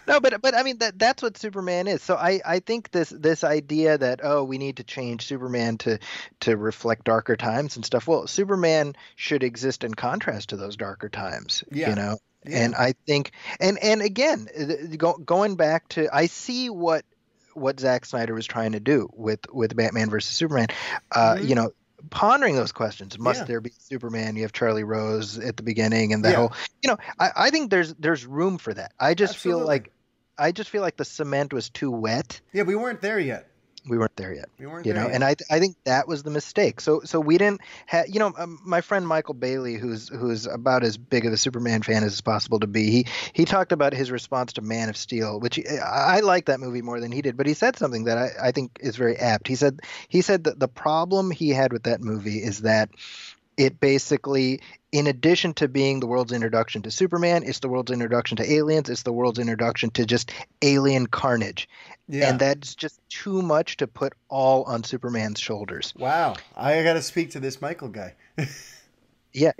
No, but I mean that's what Superman is. So I think this idea that we need to change Superman to reflect darker times and stuff. Well, Superman should exist in contrast to those darker times. Yeah. You know, and I think and again going back to I see what Zack Snyder was trying to do with Batman versus Superman. You know, pondering those questions. Must there be Superman? You have Charlie Rose at the beginning, and that whole. You know, I think there's room for that. I just feel like the cement was too wet. Yeah, we weren't there yet. We weren't there yet. We weren't you there know, yet. And I think that was the mistake. So we didn't have. You know, my friend Michael Bailey, who's about as big of a Superman fan as is possible to be. He talked about his response to Man of Steel, which I like that movie more than he did. But he said something that I think is very apt. He said that the problem he had with that movie is that it basically, in addition to being the world's introduction to Superman, it's the world's introduction to aliens, it's the world's introduction to just alien carnage. Yeah. And that's just too much to put all on Superman's shoulders. Wow. I got to speak to this Michael guy. Yeah,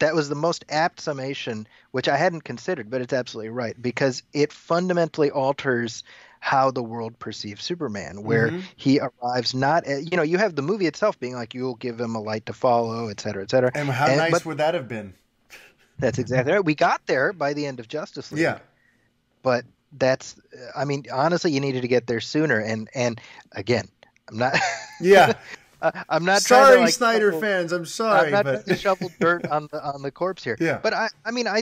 that was the most apt summation, which I hadn't considered, but it's absolutely right, because it fundamentally alters how the world perceives Superman, where he arrives not, you have the movie itself being like, you'll give him a light to follow, et cetera, et cetera. And how nice would that have been? That's exactly right. We got there by the end of Justice League. Yeah. But honestly, you needed to get there sooner. And again, I'm not. Yeah. I'm not sorry, trying to, Snyder fans. I'm sorry. I'm not trying to shovel dirt on the corpse here. Yeah. But I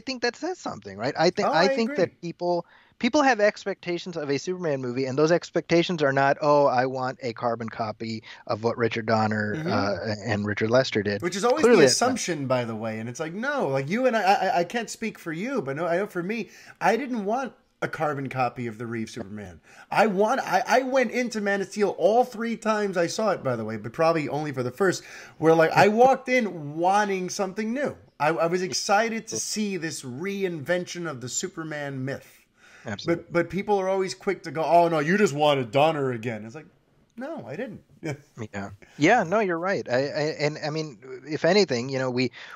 think that says something, right? I think agree. that people have expectations of a Superman movie, and those expectations are not, I want a carbon copy of what Richard Donner and Richard Lester did. Which is always the assumption, by the way. And it's like, no, like you and I can't speak for you, but no, I know for me, I didn't want a carbon copy of the Reeve Superman. I went into Man of Steel all 3 times I saw it, by the way, but probably only for the first, where like I walked in wanting something new. I was excited to see this reinvention of the Superman myth. Absolutely. But people are always quick to go, oh no, you just wanted Donner again. It's like, no, I didn't. Yeah, no, you're right. I mean, if anything,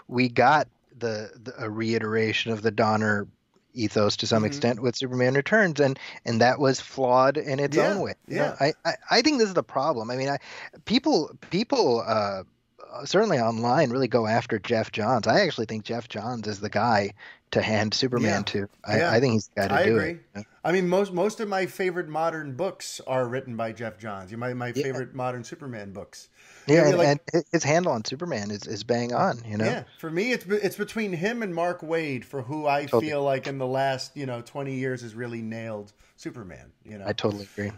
we got a reiteration of the Donner ethos to some extent with Superman Returns, and that was flawed in its own way. Yeah. I think this is the problem. I mean, people certainly online really go after Jeff Johns. I actually think Jeff Johns is the guy to hand Superman to. I think he's the guy to do it. Yeah. I mean, most of my favorite modern books are written by Jeff Johns. My favorite modern Superman books. Yeah, and his handle on Superman is bang on, Yeah, for me, it's between him and Mark Waid for who I feel like in the last 20 years has really nailed Superman. I totally agree.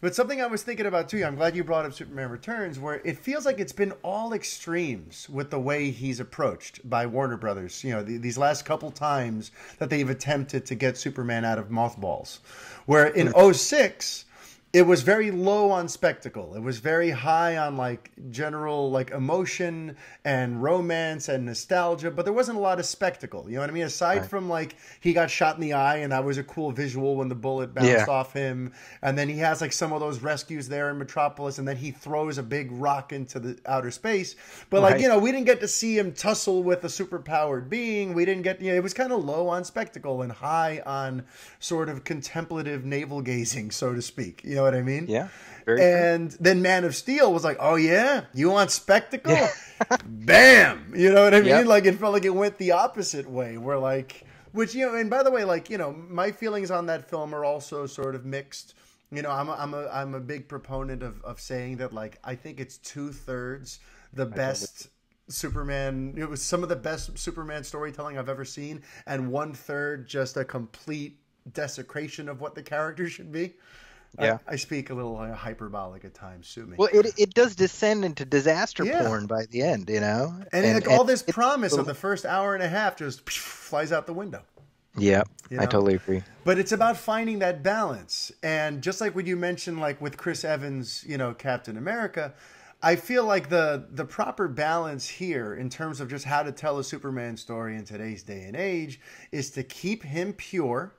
But something I was thinking about too, I'm glad you brought up Superman Returns, where it feels like it's been all extremes with the way he's approached by Warner Brothers. These last couple times that they've attempted to get Superman out of mothballs, where in 2006, it was very low on spectacle. It was very high on like general like emotion and romance and nostalgia, but there wasn't a lot of spectacle. You know what I mean? Aside from like he got shot in the eye and that was a cool visual when the bullet bounced off him. And then he has like some of those rescues there in Metropolis, and then he throws a big rock into the outer space. But like, we didn't get to see him tussle with a superpowered being. We didn't get, it was kind of low on spectacle and high on sort of contemplative navel gazing, so to speak. You know what I mean? Yeah. And then Man of Steel was like, oh yeah, you want spectacle? Yeah. Bam! You know what I mean? Yep. Like it felt like it went the opposite way, where like Which, and by the way, like, my feelings on that film are also sort of mixed. I'm a big proponent of saying that, like, I think it's 2/3 the best Superman. It was some of the best Superman storytelling I've ever seen, and 1/3 just a complete desecration of what the character should be. Yeah, I speak a little hyperbolic at times. Sue me. Well, it does descend into disaster porn by the end, and all this promise of the first hour and a half just flies out the window. Yeah, I totally agree. But it's about finding that balance, and just like what you mentioned, like with Chris Evans, Captain America, I feel like the proper balance here in terms of just how to tell a Superman story in today's day and age is to keep him pure.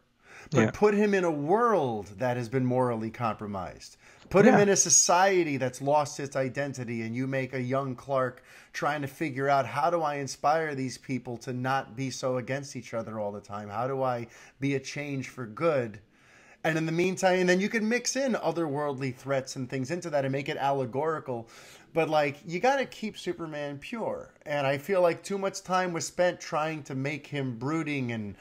But put him in a world that has been morally compromised. Put him in a society that's lost its identity, and you make a young Clark trying to figure out, how do I inspire these people to not be so against each other all the time? How do I be a change for good? And in the meantime, and then you can mix in otherworldly threats and things into that and make it allegorical. But, like, you got to keep Superman pure. And I feel like too much time was spent trying to make him brooding and,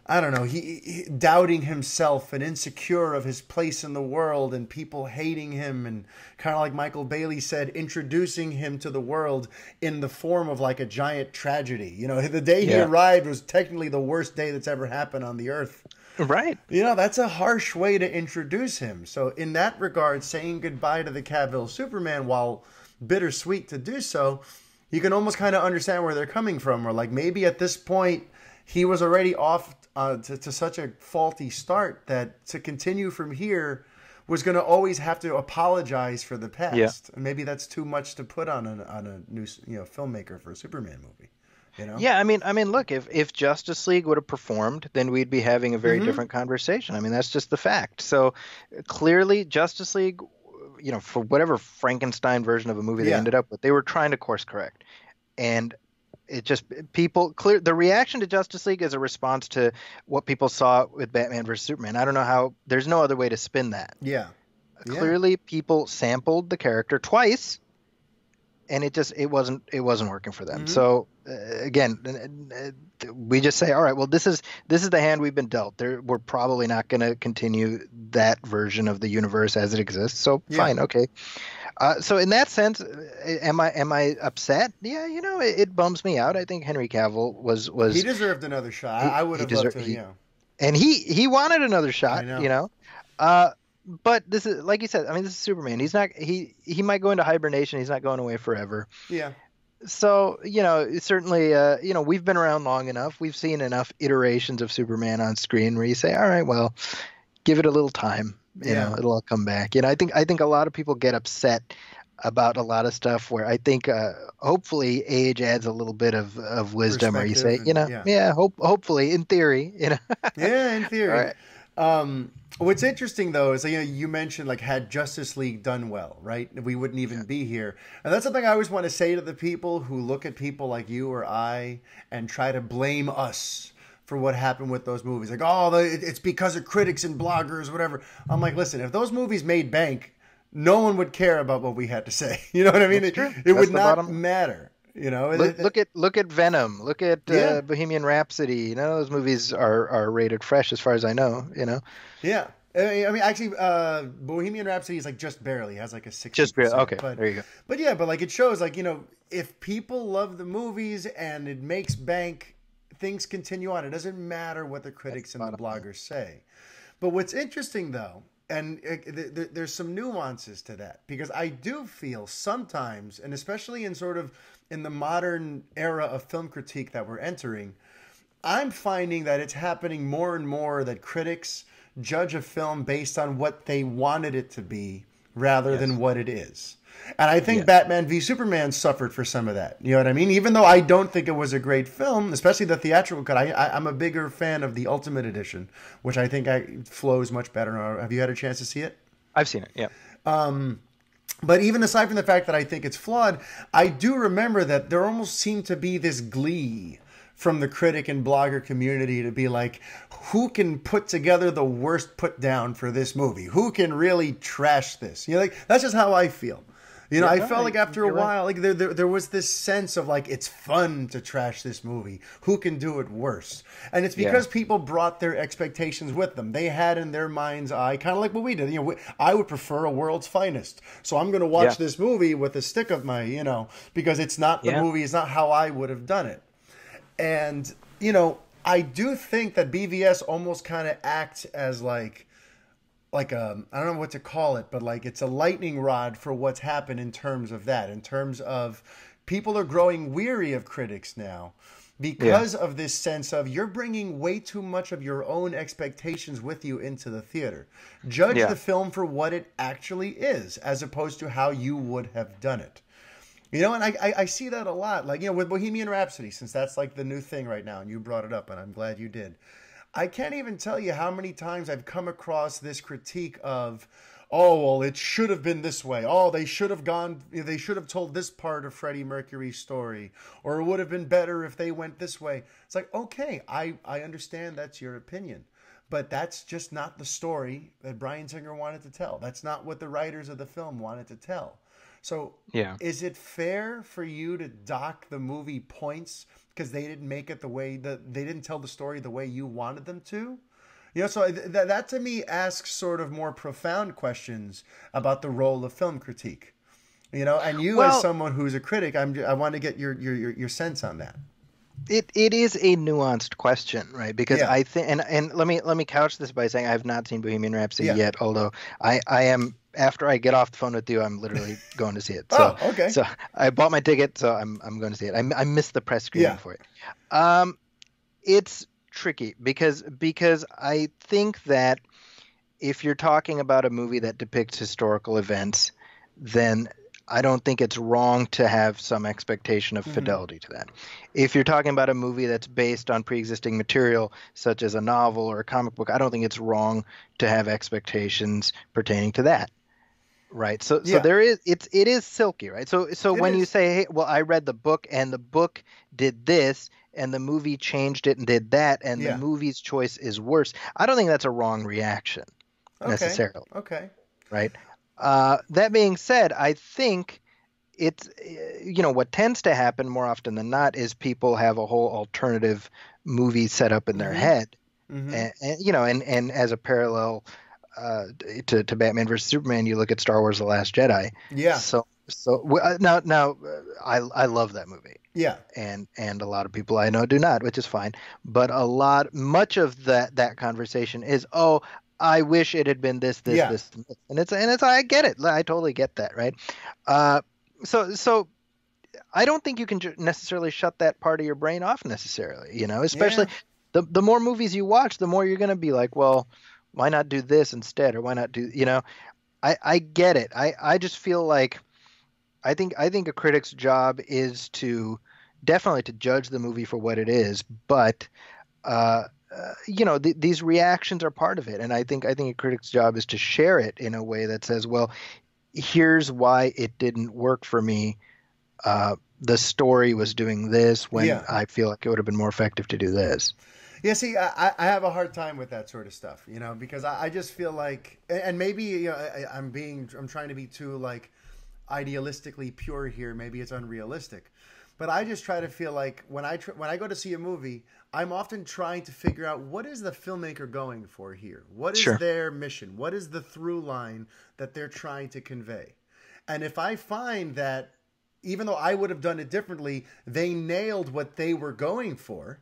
I don't know, he doubting himself and insecure of his place in the world and people hating him, and kind of like Michael Bailey said, introducing him to the world in the form of like a giant tragedy. The day he arrived was technically the worst day that's ever happened on the earth. Right. That's a harsh way to introduce him. So in that regard, saying goodbye to the Cavill Superman, while bittersweet to do so, you can almost kind of understand where they're coming from. Or like maybe at this point, he was already off to such a faulty start that to continue from here was going to always have to apologize for the past. Yeah. And maybe that's too much to put on a new filmmaker for a Superman movie. Yeah, I mean, look, if Justice League would have performed, then we'd be having a very different conversation. I mean, that's just the fact. So clearly, Justice League, for whatever Frankenstein version of a movie they ended up with, they were trying to course correct, and it just the reaction to Justice League is a response to what people saw with Batman versus Superman. I don't know how. There's no other way to spin that. Yeah. Clearly, people sampled the character twice, and it wasn't working for them. So again, we just say, all right, well, this is the hand we've been dealt. We're probably not going to continue that version of the universe as it exists. So fine, okay. So in that sense, am I upset? Yeah, it bums me out. I think Henry Cavill was he deserved another shot. I would have loved to, and he wanted another shot. I know. But this is, like you said, I mean, this is Superman. He's not he might go into hibernation. He's not going away forever. Yeah. So certainly we've been around long enough. We've seen enough iterations of Superman on screen where you say, all right, well, give it a little time. It'll all come back. I think a lot of people get upset about a lot of stuff where I think hopefully age adds a little bit of wisdom, where you say, hopefully in theory, Yeah, in theory. All right. What's interesting though is you mentioned, like, had Justice League done well, right, we wouldn't even be here. And that's something I always want to say to the people who look at people like you or I and try to blame us for what happened with those movies. Like, it's because of critics and bloggers, whatever. I'm like, listen, if those movies made bank, no one would care about what we had to say. You know what I mean? It would not matter. Look at Venom. Look at Bohemian Rhapsody. None of those movies are rated fresh, as far as I know. Yeah. I mean, actually, Bohemian Rhapsody is like just barely. It has like a 60%. Just barely. Okay, there you go. But yeah, but like it shows, like, if people love the movies and it makes bank, things continue on. It doesn't matter what the critics and the bloggers say. But what's interesting, though, and there's some nuances to that, because I do feel sometimes, and especially in sort of in the modern era of film critique that we're entering, I'm finding that it's happening more and more that critics judge a film based on what they wanted it to be rather than what it is. And I think Batman v Superman suffered for some of that. You know what I mean? Even though I don't think it was a great film, especially the theatrical cut, I'm a bigger fan of the Ultimate Edition, which I think flows much better. Have you had a chance to see it? I've seen it, yeah. But even aside from the fact that I think it's flawed, I do remember that there almost seemed to be this glee from the critic and blogger community to be like, who can put together the worst put down for this movie? Who can really trash this? Like, that's just how I feel. You know, Yeah, I no, felt like after a you're right. while, like there was this sense of like it's fun to trash this movie. Who can do it worse? And it's because people brought their expectations with them. They had in their mind's eye, kind of like what we did. You know, I would prefer a World's Finest, so I'm going to watch this movie with a stick of my, you know, because it's not the movie, it's not how I would have done it. And you know, I do think that BVS almost kind of acts as like a, I don't know what to call it, but like it's a lightning rod for what's happened in terms of that, in terms of people are growing weary of critics now because of this sense of you're bringing way too much of your own expectations with you into the theater. Judge the film for what it actually is, as opposed to how you would have done it. You know, and I see that a lot, like, you know, with Bohemian Rhapsody, since that's like the new thing right now, and you brought it up, and I'm glad you did. I can't even tell you how many times I've come across this critique of, oh, well, it should have been this way. Oh, they should have told this part of Freddie Mercury's story, or it would have been better if they went this way. It's like, okay, I understand that's your opinion, but that's just not the story that Bryan Singer wanted to tell. That's not what the writers of the film wanted to tell. So is it fair for you to dock the movie points because they didn't make it the way that they didn't tell the story the way you wanted them to? You know, so that to me asks sort of more profound questions about the role of film critique. You know, and you as someone who's a critic, I want to get your sense on that. It is a nuanced question, right? Because I think, and let me couch this by saying I have not seen Bohemian Rhapsody yet, although I am. After I get off the phone with you, I'm literally going to see it. So, okay. So I bought my ticket, so I'm going to see it. I missed the press screening for it. It's tricky because I think that if you're talking about a movie that depicts historical events, then I don't think it's wrong to have some expectation of fidelity to that. If you're talking about a movie that's based on pre-existing material, such as a novel or a comic book, I don't think it's wrong to have expectations pertaining to that. Right. So there is it is silky, right? So when you say, hey, well, I read the book and the book did this and the movie changed it and did that and the movie's choice is worse, I don't think that's a wrong reaction necessarily. Okay. Right. That being said, I think it's, you know, what tends to happen more often than not is people have a whole alternative movie set up in their head. And you know, and as a parallel to Batman versus Superman, you look at Star Wars: The Last Jedi. Yeah. So now I love that movie. Yeah. And a lot of people I know do not, which is fine. But much of that conversation is, oh, I wish it had been this, and it's I get it. I totally get that, right? So I don't think you can necessarily shut that part of your brain off necessarily. You know, especially the more movies you watch, the more you're going to be like, well, why not do this instead? Or why not do, you know, I get it. I just feel like I think a critic's job is definitely to judge the movie for what it is, but you know, these reactions are part of it. And I think a critic's job is to share it in a way that says, well, here's why it didn't work for me. The story was doing this when I feel like it would have been more effective to do this. Yeah, see, I have a hard time with that sort of stuff, you know, because I just feel like, and maybe, you know, I'm trying to be too like idealistically pure here. Maybe it's unrealistic, but I just try to feel like when I go to see a movie, I'm often trying to figure out what is the filmmaker going for here? What is their mission? What is the through line that they're trying to convey? And if I find that even though I would have done it differently, they nailed what they were going for.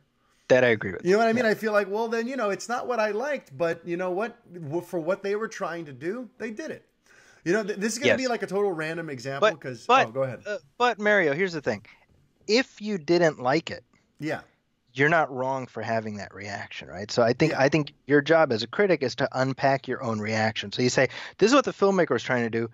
That I agree with. You know what I mean? I feel like, well, then, you know, it's not what I liked, but you know what? For what they were trying to do, they did it. You know, this is going to be like a total random example because, go ahead. But Mario, here's the thing. If you didn't like it, you're not wrong for having that reaction, right? So I think your job as a critic is to unpack your own reaction. So you say, this is what the filmmaker was trying to do.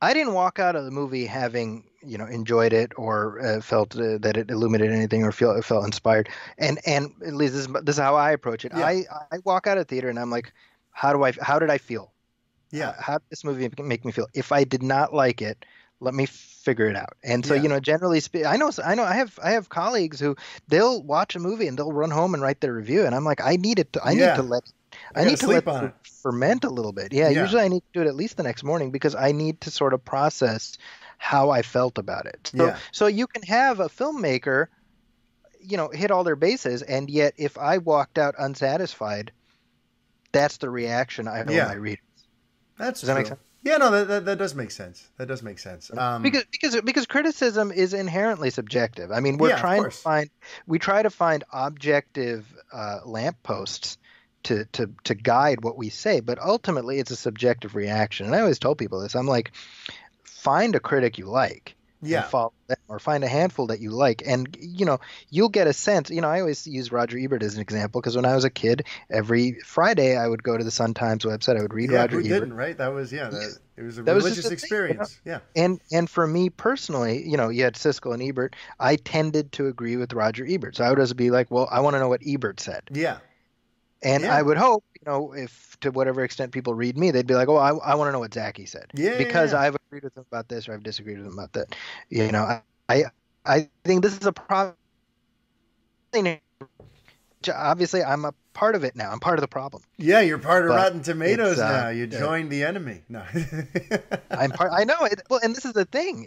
I didn't walk out of the movie having, you know, enjoyed it or felt that it illuminated anything or felt inspired. And at least this is how I approach it. Yeah. I walk out of the theater and I'm like, how did I feel? Yeah. How did this movie make me feel? If I did not like it, let me figure it out. And so, you know, generally I know I have colleagues who they'll watch a movie and they'll run home and write their review. And I'm like, I need to let it ferment a little bit. Yeah, usually I need to do it at least the next morning because I need to sort of process how I felt about it. So you can have a filmmaker, hit all their bases, and yet if I walked out unsatisfied, that's the reaction I owe my readers. Does that make sense? Yeah, no, that does make sense. That does make sense. Because criticism is inherently subjective. I mean, we try to find objective lampposts to guide what we say, but ultimately it's a subjective reaction. And I always tell people this. I'm like, find a critic you like. And follow them, or find a handful that you like, and you'll get a sense. I always use Roger Ebert as an example, because when I was a kid, every Friday I would go to the Sun-Times website. I would read Roger Ebert. Didn't, right? That was it was a religious experience. And for me personally, you had Siskel and Ebert. I tended to agree with Roger Ebert, so I would always be like, well, I want to know what Ebert said. And I would hope, if to whatever extent people read me, they'd be like, oh, I want to know what Zaki said. Because I've agreed with him about this, or I've disagreed with him about that. I think this is a problem. Obviously, I'm a part of it now. I'm part of the problem. Yeah, you're part of Rotten Tomatoes now. You joined the enemy. No. I know it. Well, and this is the thing.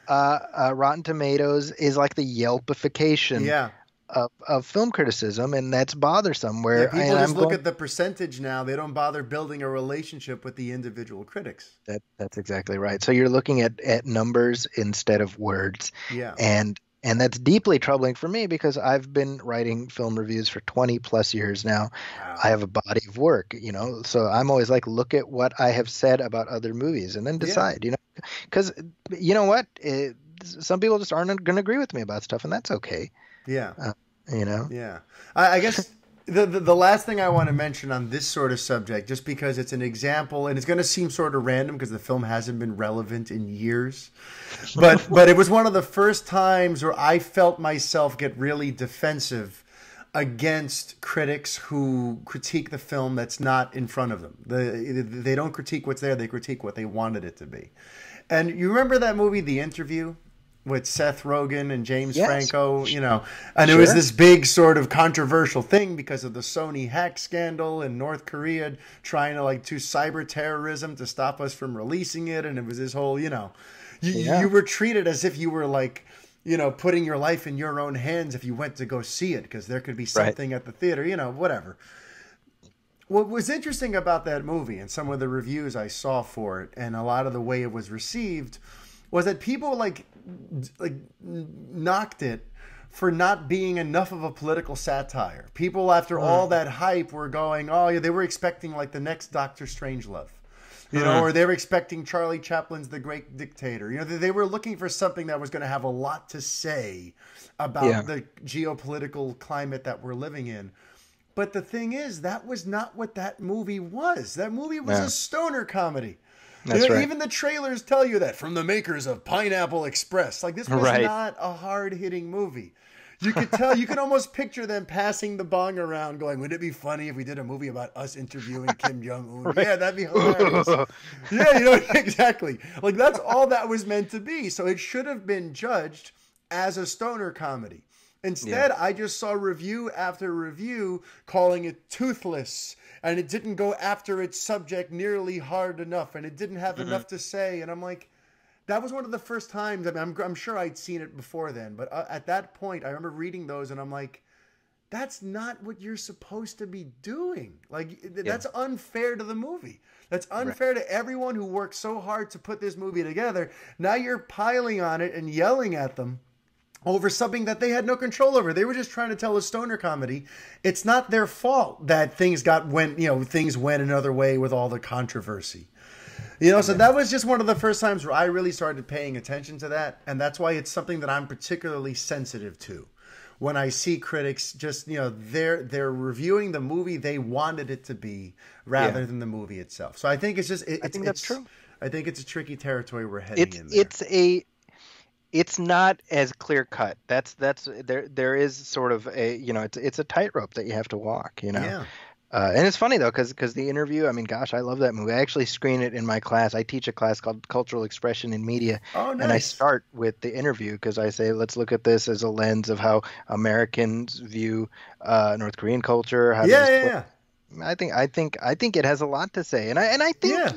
Rotten Tomatoes is like the Yelpification of film criticism, and that's bothersome. Where people just look at the percentage now; they don't bother building a relationship with the individual critics. That's exactly right. So you're looking at numbers instead of words. And that's deeply troubling for me, because I've been writing film reviews for 20 plus years now. Wow. I have a body of work, so I'm always like, look at what I have said about other movies and then decide, because you know what, some people just aren't going to agree with me about stuff, and that's okay. I guess the last thing I want to mention on this sort of subject, just because it's an example, and it's going to seem sort of random because the film hasn't been relevant in years, but it was one of the first times where I felt myself get really defensive against critics who critique the film that's not in front of them. They don't critique what's there; they critique what they wanted it to be. And you remember that movie, The Interview, with Seth Rogen and James Franco, and it was this big sort of controversial thing because of the Sony hack scandal in North Korea trying to do cyber terrorism to stop us from releasing it. And it was this whole, you were treated as if you were putting your life in your own hands if you went to go see it, because there could be something at the theater, whatever. What was interesting about that movie and some of the reviews I saw for it and a lot of the way it was received was that people knocked it for not being enough of a political satire. People, after all that hype, were going, they were expecting the next Dr. Strangelove, or they were expecting Charlie Chaplin's The Great Dictator. They were looking for something that was going to have a lot to say about the geopolitical climate that we're living in. But the thing is, that was not what that movie was. That movie was a stoner comedy. That's right. Even the trailers tell you that, from the makers of Pineapple Express. This was not a hard-hitting movie. You could tell, you could almost picture them passing the bong around going, wouldn't it be funny if we did a movie about us interviewing Kim Jong-un? Yeah, that'd be hilarious. Exactly. That's all that was meant to be. So it should have been judged as a stoner comedy. Instead, I just saw review after review calling it toothless, and it didn't go after its subject nearly hard enough, and it didn't have enough to say. And I'm like, that was one of the first times. I mean, I'm sure I'd seen it before then, but at that point, I remember reading those, and I'm like, that's not what you're supposed to be doing. That's unfair to the movie. That's unfair to everyone who worked so hard to put this movie together. Now you're piling on it and yelling at them over something that they had no control over. They were just trying to tell a stoner comedy. It's not their fault that things went another way with all the controversy. So that was just one of the first times where I really started paying attention to that. And that's why it's something that I'm particularly sensitive to. When I see critics just, they're reviewing the movie they wanted it to be rather than the movie itself. So I think it's just, I think that's true. I think it's a tricky territory we're heading in there. It's not as clear cut. There is sort of a, it's a tightrope that you have to walk, And it's funny though, because The Interview, I mean, gosh, I love that movie. I actually screen it in my class. I teach a class called Cultural Expression in Media. Oh, nice. And I start with The Interview because I say, let's look at this as a lens of how Americans view North Korean culture. I think it has a lot to say, and I think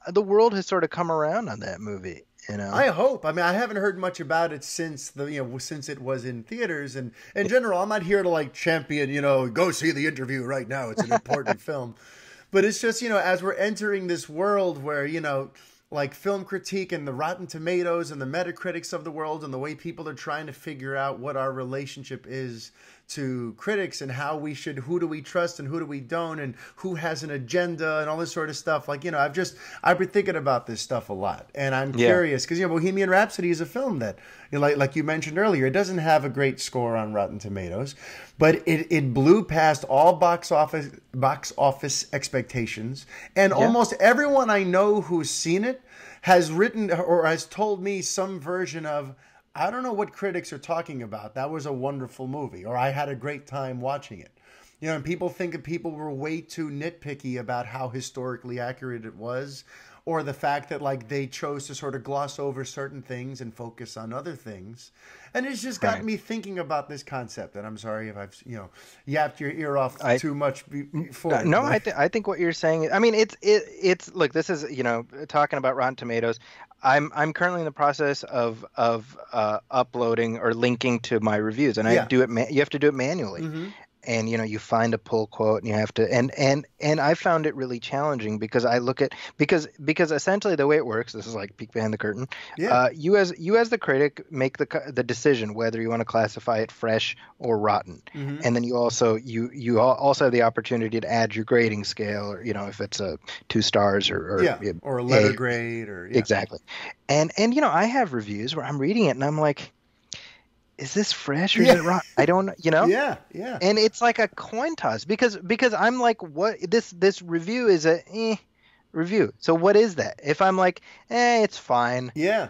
the world has sort of come around on that movie. You know, I hope. I mean, I haven't heard much about it since since it was in theaters. And in general, I'm not here to like champion, go see the interview right now. It's an important film. But it's just, as we're entering this world where, like film critique and the Rotten Tomatoes and the Metacritics of the world and the way people are trying to figure out what our relationship is to critics and who do we trust and who do we don't and who has an agenda and all this sort of stuff. Like, I've been thinking about this stuff a lot, and I'm curious because, Bohemian Rhapsody is a film that, like you mentioned earlier, it doesn't have a great score on Rotten Tomatoes, but it blew past all box office expectations, and almost everyone I know who's seen it has written or has told me some version of, I don't know what critics are talking about. That was a wonderful movie, or I had a great time watching it. And people think that people were way too nitpicky about how historically accurate it was, or the fact that like they chose to sort of gloss over certain things and focus on other things. And it's just got me thinking about this concept. And I'm sorry if I've yapped your ear off too much before. No, I think what you're saying. I mean, it's look. This is talking about Rotten Tomatoes. I'm currently in the process of uploading or linking to my reviews, and I do it. You have to do it manually. Mm-hmm. And you find a pull quote, and you have to, and I found it really challenging because I look at because essentially the way it works, this is like peek behind the curtain. Yeah. You as the critic make the decision whether you want to classify it fresh or rotten, and then you also have the opportunity to add your grading scale, or if it's a 2 stars or a letter grade or exactly, and I have reviews where I'm reading it and I'm like, is this fresh or is it rotten? I don't, Yeah. And it's like a coin toss because I'm like, what this review is a review. So what is that? If I'm like, it's fine. Yeah.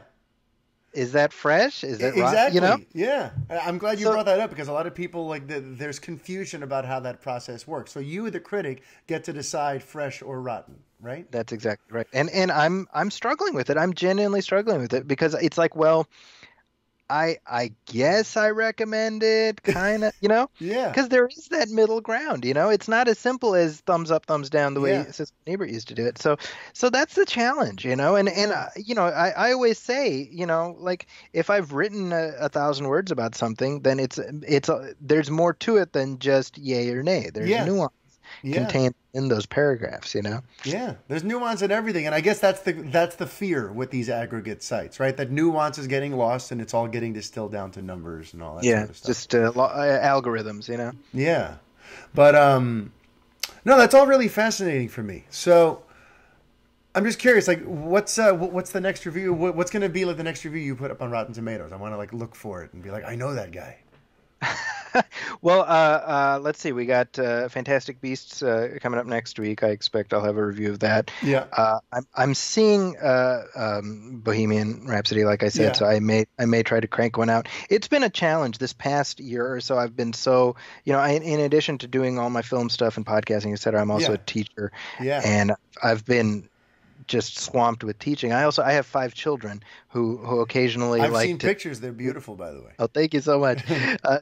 Is that fresh? Is that exactly? Rotten? Yeah. I'm glad you brought that up because a lot of people there's confusion about how that process works. So you, the critic, get to decide fresh or rotten, right? That's exactly right. And I'm struggling with it. I'm genuinely struggling with it because it's like, well, I guess I recommend it, kind of, Yeah. Because there is that middle ground, It's not as simple as thumbs up, thumbs down the way Ebert used to do it. So that's the challenge, And I always say, like if I've written 1,000 words about something, then it's there's more to it than just yay or nay. There's nuance contained in those paragraphs, Yeah, there's nuance in everything, and I guess that's the fear with these aggregate sites, right? That nuance is getting lost, and it's all getting distilled down to numbers and all that sort of stuff. Just algorithms, Yeah, but no, that's all really fascinating for me. So I'm just curious, like, what's the next review? What's going to be like the next review you put up on Rotten Tomatoes? I want to like look for it and be like, I know that guy. Well, let's see. We got Fantastic Beasts coming up next week. I expect I'll have a review of that. Yeah. I'm seeing Bohemian Rhapsody, like I said, so I may try to crank one out. It's been a challenge this past year or so. I've been so, in addition to doing all my film stuff and podcasting, et cetera, I'm also a teacher. Yeah. And I've been just swamped with teaching. I have 5 children who occasionally I've seen pictures. They're beautiful, by the way. Oh, thank you so much.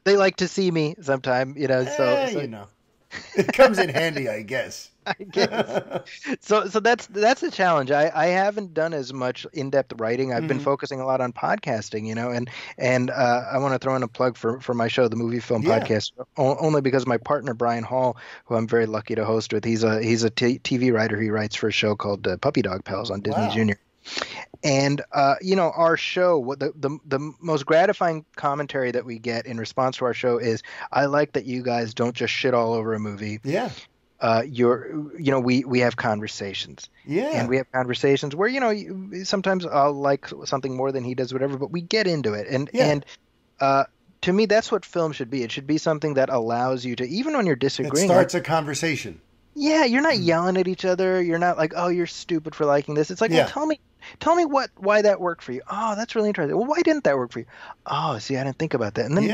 They like to see me sometime, It comes in handy, I guess. I guess. So that's a challenge. I haven't done as much in-depth writing. I've been focusing a lot on podcasting, and I want to throw in a plug for my show, the MovieFilm Podcast, only because my partner Brian Hall, who I'm very lucky to host with, he's a TV writer. He writes for a show called Puppy Dog Pals on Disney Junior. And our show, the most gratifying commentary that we get in response to our show is, I like that you guys don't just shit all over a movie. Yeah. We have conversations. Yeah. And we have conversations where, sometimes I'll like something more than he does, whatever, but we get into it. And to me, that's what film should be. It should be something that allows you to, even when you're disagreeing. It starts a conversation. Yeah. You're not yelling at each other. You're not like, oh, you're stupid for liking this. It's like, well, tell me why that worked for you. Oh, that's really interesting. Well, why didn't that work for you? Oh, see, I didn't think about that. And then,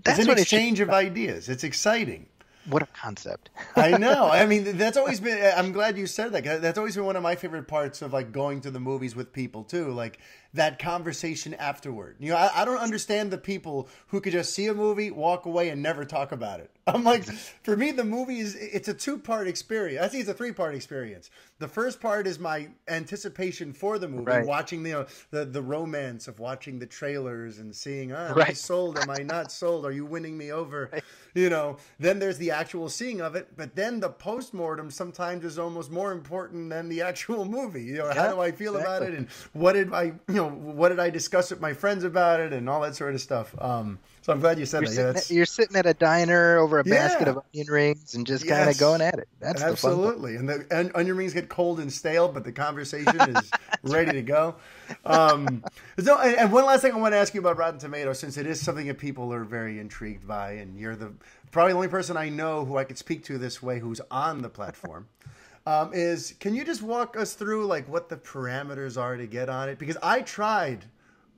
That's an exchange of ideas. It's exciting. What a concept. I know. I mean, that's always been, I'm glad you said that. That's always been one of my favorite parts of like going to the movies with people too. Like that conversation afterward. You know, I don't understand the people who could just see a movie, walk away, and never talk about it. I'm like, for me, the movie it's a 2-part experience. I think it's a 3-part experience. The first part is my anticipation for the movie, Right. watching the romance of watching the trailers and seeing, am I Right. sold? Am I not sold? Are you winning me over? Right. You know, then there's the actual seeing of it, but then the postmortem sometimes is almost more important than the actual movie. You know, how do I feel about it, and what did I discuss with my friends about it, and all that sort of stuff. So I'm glad you said that. You're sitting at a diner over a basket of onion rings and just kind of going at it. That's absolutely. The fun part. And the onion rings get cold and stale, but the conversation is ready to go. And one last thing I want to ask you about Rotten Tomatoes, since it is something that people are very intrigued by, and you're probably the only person I know who I could speak to this way who's on the platform. Can you just walk us through like what the parameters are to get on it? Because I tried,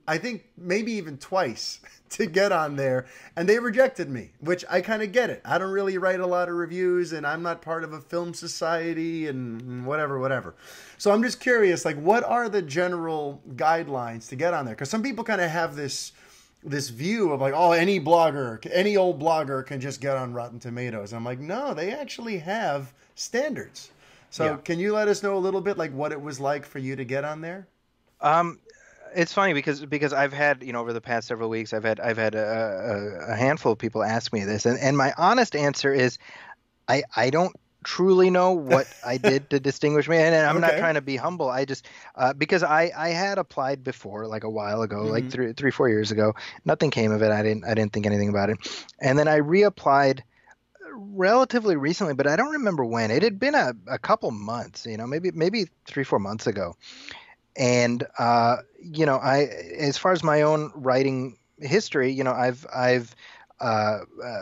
I think maybe even twice, to get on there, and they rejected me, which I kind of get it. I don't really write a lot of reviews, and I'm not part of a film society, and whatever. So I'm just curious, like, what are the general guidelines to get on there? Because some people kind of have this view of like, oh, any old blogger can just get on Rotten Tomatoes. I'm like, no, they actually have standards. So Can you let us know a little bit like what it was like for you to get on there? It's funny because I've had, over the past several weeks, I've had a handful of people ask me this, and my honest answer is I don't truly know what I did to distinguish me, and I'm not trying to be humble. I just because I had applied before, like a while ago, like 3-4 years ago. Nothing came of it. I didn't think anything about it, and then I reapplied relatively recently, but I don't remember when. It had been a couple months, maybe 3-4 months ago. And as far as my own writing history, I've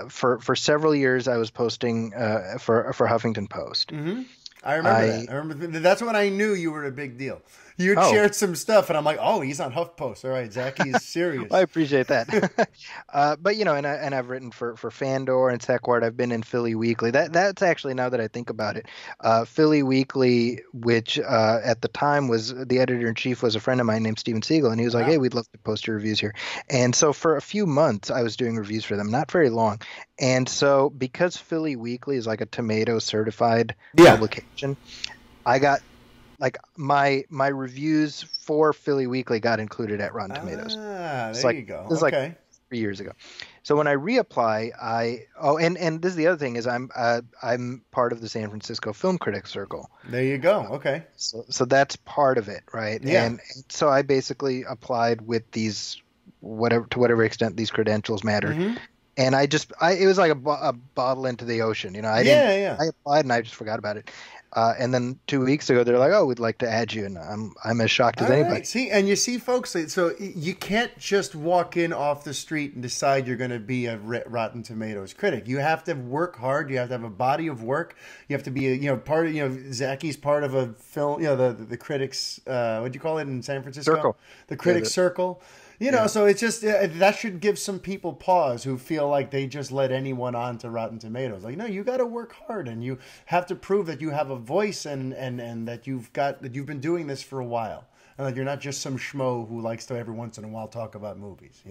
for several years I was posting for Huffington Post. Mm-hmm. I remember that. That's when I knew you were a big deal. You shared some stuff, and I'm like, oh, he's on HuffPost. All right, Zaki's serious. Well, I appreciate that. But and I've written for Fandor and Sequart. I've been in Philly Weekly. That's actually, now that I think about it, Philly Weekly, which at the time was the editor-in-chief was a friend of mine named Steven Siegel, and he was like, hey, we'd love to post your reviews here. And so for a few months, I was doing reviews for them, not very long. And so because Philly Weekly is like a tomato certified publication, I got like my reviews for Philly Weekly got included at Rotten Tomatoes. There you go. This is like 3 years ago. So when I reapply, and this is the other thing is I'm part of the San Francisco Film Critics Circle. There you go. Okay. So that's part of it, right? Yeah. And so I basically applied with these to whatever extent these credentials mattered. Mm-hmm. And it was like a bottle into the ocean, I applied and I just forgot about it. And then 2 weeks ago, they're like, "Oh, we'd like to add you," and I'm as shocked as anybody. Right. See, and you see, folks, so you can't just walk in off the street and decide you're going to be a Rotten Tomatoes critic. You have to work hard. You have to have a body of work. You have to be part of Zaki's part of a film. The critics. What'd you call it in San Francisco? Circle. The critics circle. So it's just that should give some people pause who feel like they just let anyone on to Rotten Tomatoes. Like, no, you got to work hard, and you have to prove that you have a voice and that you've been doing this for a while, and that you're not just some schmo who likes to every once in a while talk about movies.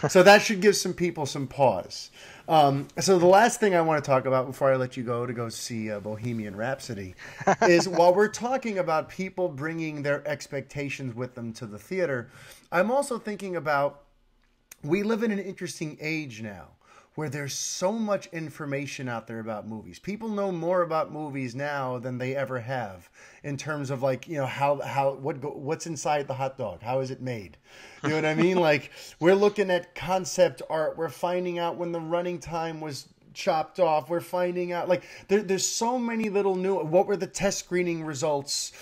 So that should give some people some pause. So the last thing I want to talk about before I let you go see Bohemian Rhapsody is while we're talking about people bringing their expectations with them to the theater, I'm also thinking about we live in an interesting age now where there's so much information out there about movies. People know more about movies now than they ever have in terms of what's inside the hot dog, how is it made? You know what I mean? Like, we're looking at concept art, we're finding out when the running time was chopped off, we're finding out there's so many little what were the test screening results,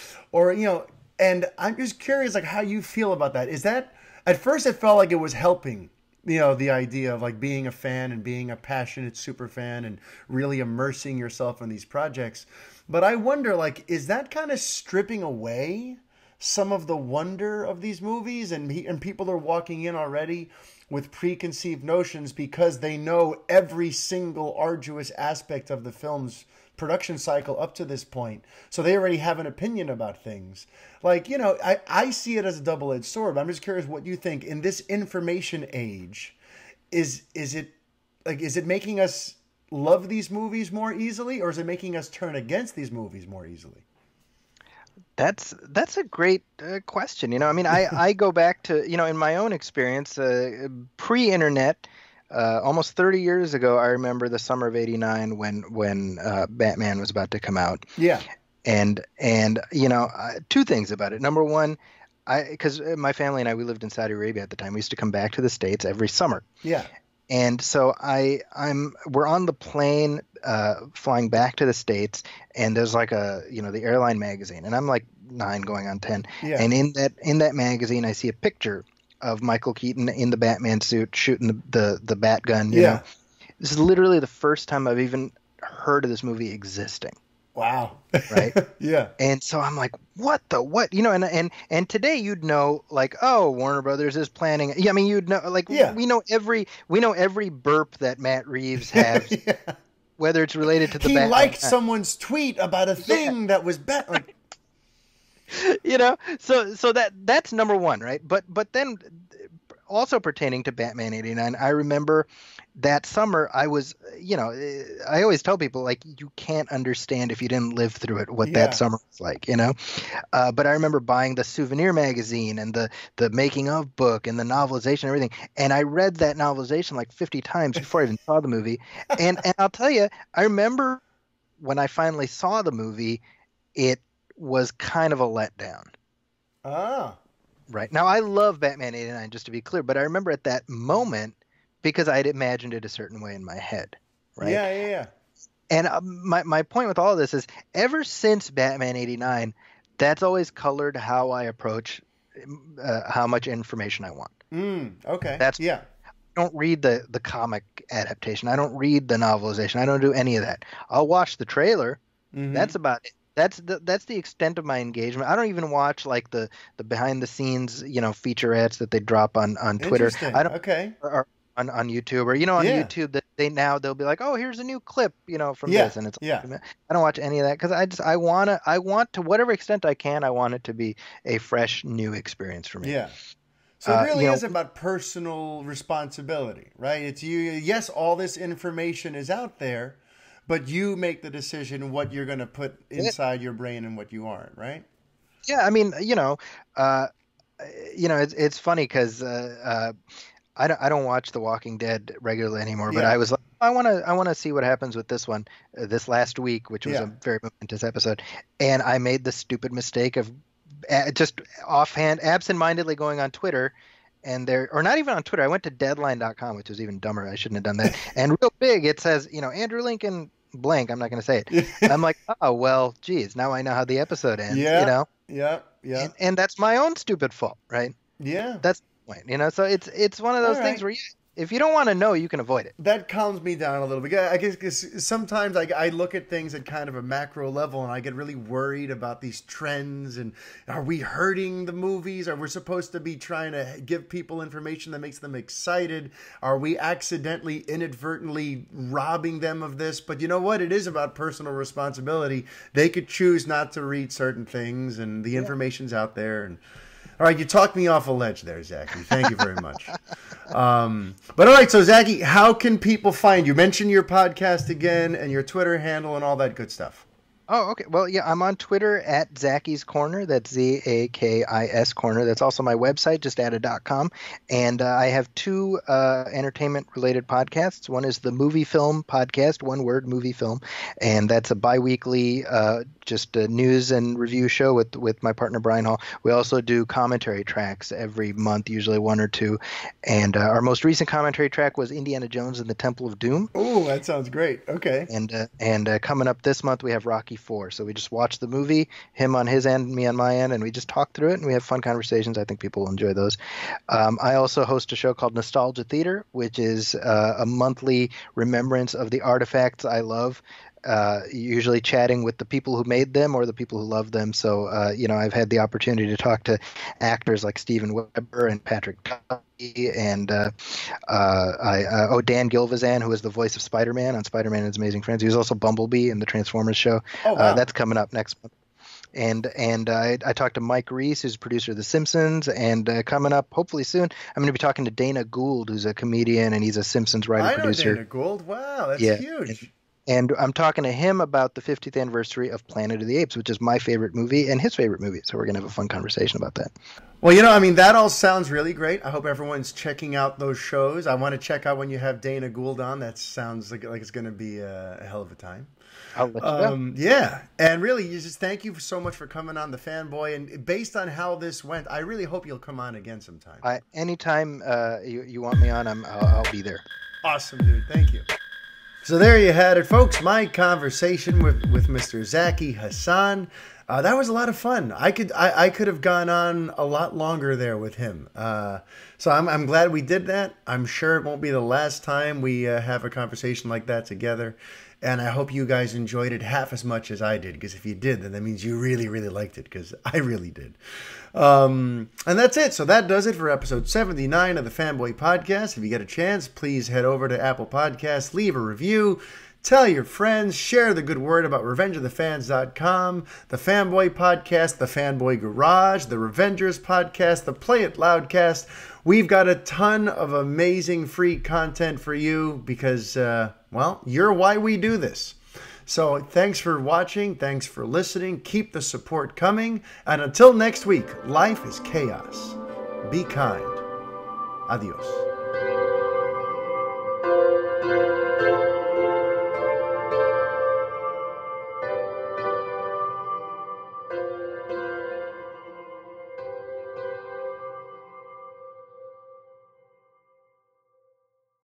and I'm just curious how you feel about that. Is that, at first it felt like it was helping the idea of being a fan and being a passionate super fan and really immersing yourself in these projects. But I wonder, is that kind of stripping away some of the wonder of these movies, and people are walking in already with preconceived notions because they know every single arduous aspect of the film's production cycle up to this point. So they already have an opinion about things. Like, I see it as a double-edged sword, but I'm just curious what you think in this information age. Is it making us love these movies more easily, or is it making us turn against these movies more easily? That's a great question. I go back to, in my own experience, pre-internet, almost 30 years ago, I remember the summer of '89 when Batman was about to come out. Yeah. And two things about it. Number one, because my family and I, we lived in Saudi Arabia at the time. We used to come back to the States every summer. Yeah. And so we're on the plane flying back to the States, and there's like the airline magazine, and I'm like 9 going on 10. Yeah. And in that magazine, I see a picture of Michael Keaton in the Batman suit shooting the bat gun. You know? This is literally the first time I've even heard of this movie existing. Wow. Right. Yeah. And so I'm like, what? And today you'd know, like, oh, Warner Brothers is planning. Yeah, I mean, you'd know, like, we know every burp that Matt Reeves has, yeah. Whether it's related to the he liked someone's tweet about a thing that was bad. Like, so that's number one, right? But then also pertaining to Batman '89, I remember that summer I was, I always tell people, like, you can't understand if you didn't live through it what that summer was like, But I remember buying the souvenir magazine and the making of book and the novelization and everything. And I read that novelization like 50 times before I even saw the movie. And I'll tell you, I remember when I finally saw the movie, it was kind of a letdown. Ah. Right. Now, I love Batman '89, just to be clear, but I remember at that moment, because I had imagined it a certain way in my head, right? Yeah. And my point with all of this is, ever since Batman '89, that's always colored how I approach how much information I want. Okay. I don't read the comic adaptation. I don't read the novelization. I don't do any of that. I'll watch the trailer. Mm-hmm. That's about it. That's the extent of my engagement. I don't even watch like the behind the scenes, featurettes that they drop on Twitter. I don't. Okay. Or on YouTube, or on YouTube that they'll be like, oh, here's a new clip, from this, and it's I don't watch any of that because I want to whatever extent I can, I want it to be a fresh new experience for me. Yeah. So it really is about personal responsibility, right? It's you. Yes, all this information is out there, but you make the decision what you're going to put inside your brain and what you aren't, right? Yeah, I mean, it's funny because I don't watch The Walking Dead regularly anymore, but I was like, I want to see what happens with this one this last week, which was a very momentous episode, and I made the stupid mistake of just offhand, absentmindedly going on Twitter. And or not even on Twitter. I went to deadline.com, which was even dumber. I shouldn't have done that. And real big, it says, Andrew Lincoln blank. I'm not going to say it. I'm like, oh, well, geez, now I know how the episode ends, Yeah. And that's my own stupid fault, right? Yeah. That's the point, So it's one of those things where if you don't want to know, you can avoid it. That calms me down a little bit. I guess because sometimes I look at things at kind of a macro level and I get really worried about these trends and are we hurting the movies? Are we supposed to be trying to give people information that makes them excited? Are we accidentally, inadvertently robbing them of this? But you know what? It is about personal responsibility. They could choose not to read certain things and the information's out there. And all right, you talked me off a ledge there, Zaki. Thank you very much. But all right, so Zaki, how can people find you? Mention your podcast again and your Twitter handle and all that good stuff. Oh, okay. Well, yeah, I'm on Twitter at Zaki's Corner. That's ZAKIS Corner. That's also my website, just add.com. And I have two entertainment-related podcasts. One is the MovieFilm Podcast, one word, MovieFilm. And that's a bi-weekly just a news and review show with my partner, Brian Hall. We also do commentary tracks every month, usually one or two. And our most recent commentary track was Indiana Jones and the Temple of Doom. Oh, that sounds great. Okay. And coming up this month, we have Rocky IV. So we just watch the movie, him on his end, me on my end, and we just talk through it, and we have fun conversations. I think people will enjoy those. I also host a show called Nostalgia Theater, which is a monthly remembrance of the artifacts I love. usually chatting with the people who made them or the people who love them. So, I've had the opportunity to talk to actors like Steven Weber and Patrick Duffy and Dan Gilvezan, who is the voice of Spider-Man on Spider-Man and His Amazing Friends. He was also Bumblebee in the Transformers show. Oh, wow. That's coming up next month. And I talked to Mike Reese, who's a producer of The Simpsons, and coming up hopefully soon, I'm going to be talking to Dana Gould, who's a comedian, and he's a Simpsons writer-producer. I know Dana Gould. Wow, that's huge. And I'm talking to him about the 50th anniversary of Planet of the Apes, which is my favorite movie and his favorite movie. So we're going to have a fun conversation about that. Well, that all sounds really great. I hope everyone's checking out those shows. I want to check out when you have Dana Gould on. That sounds like it's going to be a hell of a time. I'll let you know. Yeah, and really, thank you so much for coming on the Fanboy. And based on how this went, I really hope you'll come on again sometime. Anytime you want me on, I'll be there. Awesome, dude. Thank you. So there you had it, folks. My conversation with Mr. Zaki Hasan. That was a lot of fun. I could have gone on a lot longer there with him. So I'm glad we did that. I'm sure it won't be the last time we have a conversation like that together. And I hope you guys enjoyed it half as much as I did, because if you did, then that means you really, really liked it, because I really did. And that's it. So that does it for episode 79 of the Fanboy Podcast. If you get a chance, please head over to Apple Podcasts, leave a review, tell your friends, share the good word about RevengeOfTheFans.com, the Fanboy Podcast, the Fanboy Garage, the Revengers Podcast, the Play It Loudcast. We've got a ton of amazing free content for you because, you're why we do this. So thanks for watching. Thanks for listening. Keep the support coming. And until next week, life is chaos. Be kind. Adios.